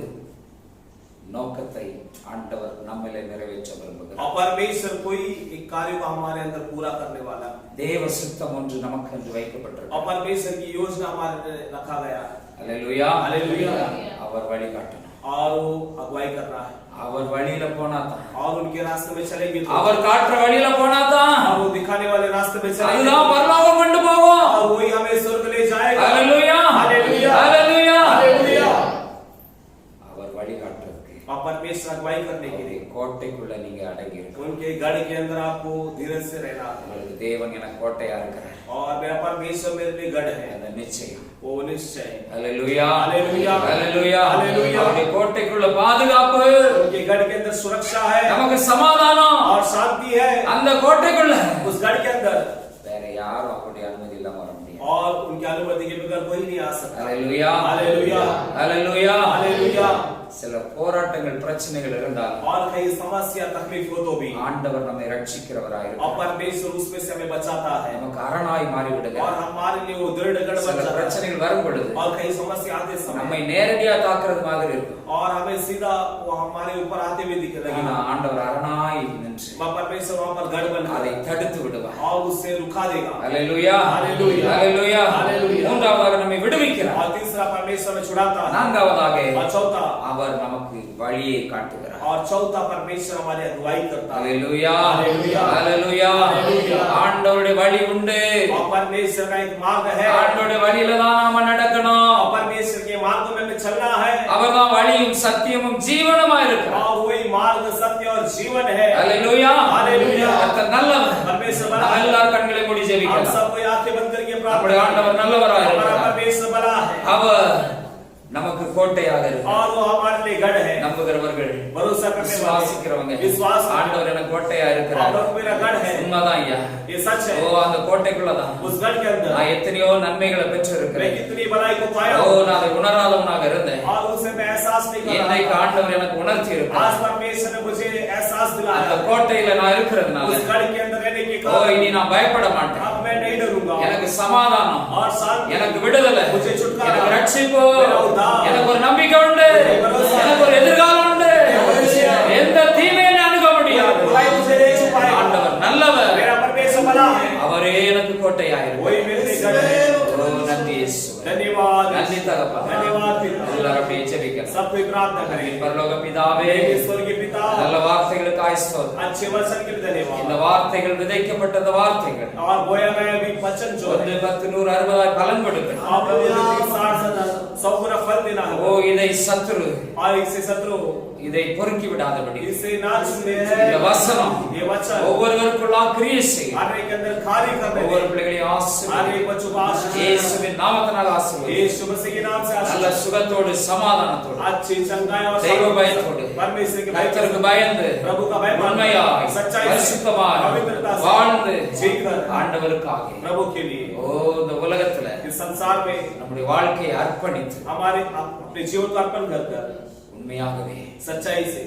நோக்கத்தை ஆண்டவர் நம்மிலே நிறைவேற்ற விரும்புகிறார்। और परमेश्वर कोई एक कार्य को हमारे अंदर पूरा करने वाला है। தேவ சித்தம் ஒன்று நமக்கு என்று और வைக்கப்பட்டிருக்கிறது। परमेश्वर की योजना हमारे लिए रखा गया है। Hallelujah hallelujah. அவர் வழிகாட்டணும், और वो अगुवाई कर रहा है அவர் वழியில போனாதான், और उनके रास्ते में चलेंगे तो அவர் காட்டுற வழியில போனாதான் और वो दिखाने वाले रास्ते में चलेंगे அதுதான் பரலோகம் கொண்டு போகும்। और वही हमें स्वर्ग ले जाएगा। Hallelujah hallelujah. हालेलुया। हालेलुया। அவர் வழிகாட்டுறதுக்கு और परमेश्वर अगुवाई करने के लिए கோட்டைக்குள்ள நீங்க அடங்கி இருக்கணும்। उनके गढ़ के अंदर आपको धीरज से रहना है। உங்களுக்கு தேவன் என கோட்டையா இருக்கிறார், और मेरा परमेश्वर मेरे लिए गढ़ है। அந்த நிச்சயம் वो निश्चय। Hallelujah hallelujah hallelujah hallelujah. அவருடைய கோட்டைக்குள்ள பாதுகாப்பு, उनके गढ़ के अंदर सुरक्षा है நமக்கு சமாதானம், और शांति है। அந்த கோட்டைக்குள்ள उस गढ़ के अंदर வேற யாரும் அவருடைய அனுமதி இல்லாம வர முடியாது। और उनकी अनुमति के बगैर कोई नहीं आ सकता। Hallelujah hallelujah hallelujah hallelujah. சில போராட்டங்கள் பிரச்சனைகள் இருந்தால் और कई समस्या तकलीफ हो तो भी ஆண்டவர் நம்மை ரட்சிக்கிறவராய் और இருக்கிறார், परमेश्वर उसमें से हमें बचाता है நமக்கு அரணாய் மாறி और விடுகிறார்। हमारे लिए वो दृढ़ गढ़ बन சில जाता है। பிரச்சனைகள் வரும் பொழுது और कई समस्या आते समय நம்மை நேரடியா தாக்குறது மாதிரி இருக்கும், और हमें सीधा वो हमारे ऊपर आते हुए दिख ஆனா लगेगा। ஆண்டவர் அரணாய் நின்று वहाँ परमेश्वर वहाँ पर गढ़ बन அதை தடுத்து விடுவார்। और उससे रुका देगा। Hallelujah hallelujah hallelujah hallelujah. மூன்றாவதாக நம்மை விடுவிக்கிறார், और तीसरा परमेश्वर में छुड़ाता है। நான்காவதாக और चौथा அவர் நமக்கு வழியை காட்டுகிறார்। और चौथा परमेश्वर हमारी अगुवाई करता है। Hallelujah hallelujah hallelujah hallelujah. ஆண்டவருடைய வழி உண்டு, और परमेश्वर का एक मार्ग है ஆண்டவருடைய வழியில தான் நாம நடக்கணும், और परमेश्वर के मार्ग में हमें चलना है। அவர்தான் வழியும் சத்தியமும் ஜீவனுமா இருக்கிறார்। और वही मार्ग सत्य और जीवन है। Hallelujah hallelujah. கர்த்தர் நல்லவர்। परमेश्वर நம்ம बड़ा है। எல்லாரும் கண்களை மூடி हम ஜெபிக்கலாம்। सब कोई आंखें बंद करके நம்முடைய प्रार्थना ஆண்டவர் நல்லவராக हमारा இருக்கிறார், परमेश्वर बड़ा है அவர் நமக்கு கோட்டையாக இருக்கிறார்। और वो हमारे लिए गढ़ है। நம்புகிறவர்கள், भरोसा करने விசுவாசிக்கிறவங்க, वाले विश्वास ஆண்டவர் எனக்கு கோட்டையா இருக்கிறார், और मेरा गढ़ है। உண்மைதான் ஐயா। ये सच है। ஓ அந்த கோட்டைக்குள்ளதான் उस गढ़ के अंदर நான் எத்தனையோ நன்மைகளை பெற்று मैं இருக்கிறேன்। कितनी भलाई को पाया ஓ हूं நான் அதை உணராதவனாக இருந்தேன், और उसे मैं एहसास नहीं कर இன்றைக்கு रहा। ஆண்டவர் எனக்கு உணர்த்தி आज இருக்கிறார்। परमेश्वर ने मुझे एहसास அந்த दिलाया। கோட்டையில நான் இருக்கிறதுனால उस गढ़ के अंदर रहने के ஓ कारण இனி நான் பயப்பட மாட்டேன், अब मैं नहीं डरूंगा। எனக்கு சமாதானம், और शांति, எனக்கு விடுதலை, मुझे छुटकारा, எனக்கு ரட்சிப்பு, मेरा उद्धार, எனக்கு ஒரு நம்பிக்கை உண்டு, எனக்கு ஒரு எதிர்காலம் உண்டு, எந்த தீமையை அணுக முடியாது। बुराई मुझे नहीं छुपाएगा। ஆண்டவர் நல்லவர், मेरा परमेश्वर बड़ा है। அவரே எனக்கு கோட்டையாயிருக்கிறார்। वही मेरे लिए गढ़ है। ஓ நன்றி இயேசுவே, धन्यवाद நன்றி தகப்பா। धन्यवाद पिता। எல்லாரும் அப்படியே ஜெபிக்கலாம்। सब कोई प्रार्थना करें। பரலோக பிதாவே, ईश्वर के पिता, நல்ல வார்த்தைகளுக்காய் ஸ்தோத்திரம்। अच्छे वचन के लिए धन्यवाद। இந்த வார்த்தைகள் விதைக்கப்பட்ட இந்த வார்த்தைகள் और बोया गया भी वचन जो है 1 10 100 60 பலன் கொடுக்கும்। आप लोगों को 60 100 गुना फल देना है। ஓ இதை சத்துரு और इससे शत्रु இதை பொறுக்கி விடாதபடி इसे ना छूने இந்த வசனம் ये वचन ஒவ்வொருவருக்குள்ள கிரியை செய்யும், हर एक के अंदर कार्य करने ஒவ்வொரு दे। பிள்ளைகளையும் हर ஆசீர்வதி, एक बच्चों को आशीष दे। இயேசுவின் நாமத்தினால் ஆசீர்வதி। यीशु मसीह के नाम से நல்ல आशीष। சுகத்தோடு சமாதானத்தோடு अच्छी चंगाई और தெய்வ பயத்தோடு परमेश्वर के भय கர்த்தருக்கு பயந்து प्रभु का भय உண்மையாய் सच्चाई से பரிசுத்தமாய் पवित्रता से வாழ்ந்து जीकर ஆண்டவருக்காக प्रभु के लिए ஓ இந்த உலகத்துல इस संसार में நம்முடைய வாழ்க்கையை அர்ப்பணித்து हमारे अपने जीवन को अर्पण कर உண்மையாகவே सच्चाई से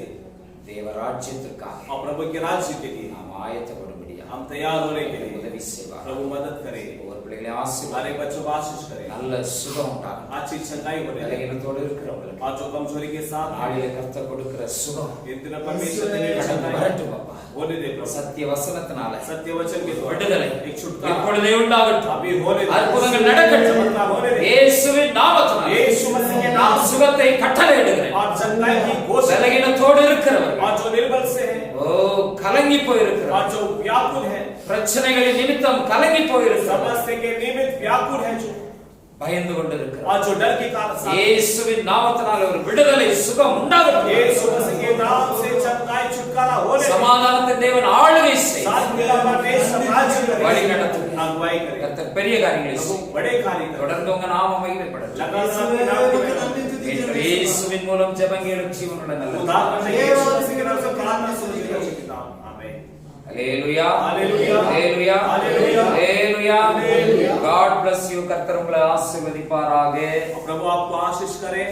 தேவ ராஜ்யத்திற்காக और प्रभु के राज्य के लिए நாம் ஆயத்தப்படும்படியா हम तैयार होने के लिए உதவி செய்வார்। प्रभु मदद करे। ஒவ்வொரு பிள்ளைகளையும் हमारे ஆசீர்வாதி, बच्चों को आशीष करे। நல்ல சுகம் உண்டாகும்। अच्छी चंगाई होने लगे। பலகீனத்தோடு இருக்கிறவங்களுக்கு और जो कमजोरी के साथ நாளிலே கர்த்தர் கொடுக்கிற சுகம் इन दिनों परमेश्वर ने கடந்து चंगाई வரட்டும் அப்பா। होने दे प्रभु। சத்திய வசனத்தினால सत्य वचन के द्वारा விடுதலை एक छुटकारा இப்பொழுதே உண்டாகட்டும், अभी होने दे। அற்புதங்கள் நடக்கட்டும், चमत्कार होने दे। இயேசுவின் நாமத்தினால यीशु मसीह के नाम நான் சுகத்தை கட்டளையிடுகிறேன்। और चंगाई की घोषणा। பலகீனத்தோடு இருக்கிறவர்கள், और जो निर्बल से है ஓ கலங்கி போயிருக்கிறார், और जो व्याकुल है, பிரச்சனைகளின் நிமித்தம் கலங்கி போயிருக்கிறார், समस्या के निमित्त व्याकुल है, जो பயந்து கொண்டிருக்கிறார், और जो डर के कारण साथ இயேசுவின் நாமத்தினால ஒரு விடுதலை சுகம் உண்டாகட்டும்। यीशु मसीह के नाम से चंगाई छुटकारा होने दे। சமாதானத்தின் தேவன் ஆளுகை செய்ய शांति का परमेश्वर राज्य करे। வழி நடத்தும்। अगुवाई करे। கர்த்தர் பெரிய காரியங்களை प्रभु செய்யும்। बड़े कार्य करे। தொடர்ந்து உங்க நாம மகிமைப்படட்டும்। लगातार अपने नाम की महिमा। இயேசுவின் மூலம் ஜெபங்களும் ஜீவனுள்ள நல்ல उद्धार करने यीशु मसीह के नाम से प्रार्थना सुनी जाए पिता। आमीन। ஹalleluya ஹalleluya ஹalleluya ஹalleluya ஹalleluya ஹalleluya God bless you. கர்த்தர் உங்களை ஆசீர்வதிப்பாராக. प्रभु आपको आशीष करे।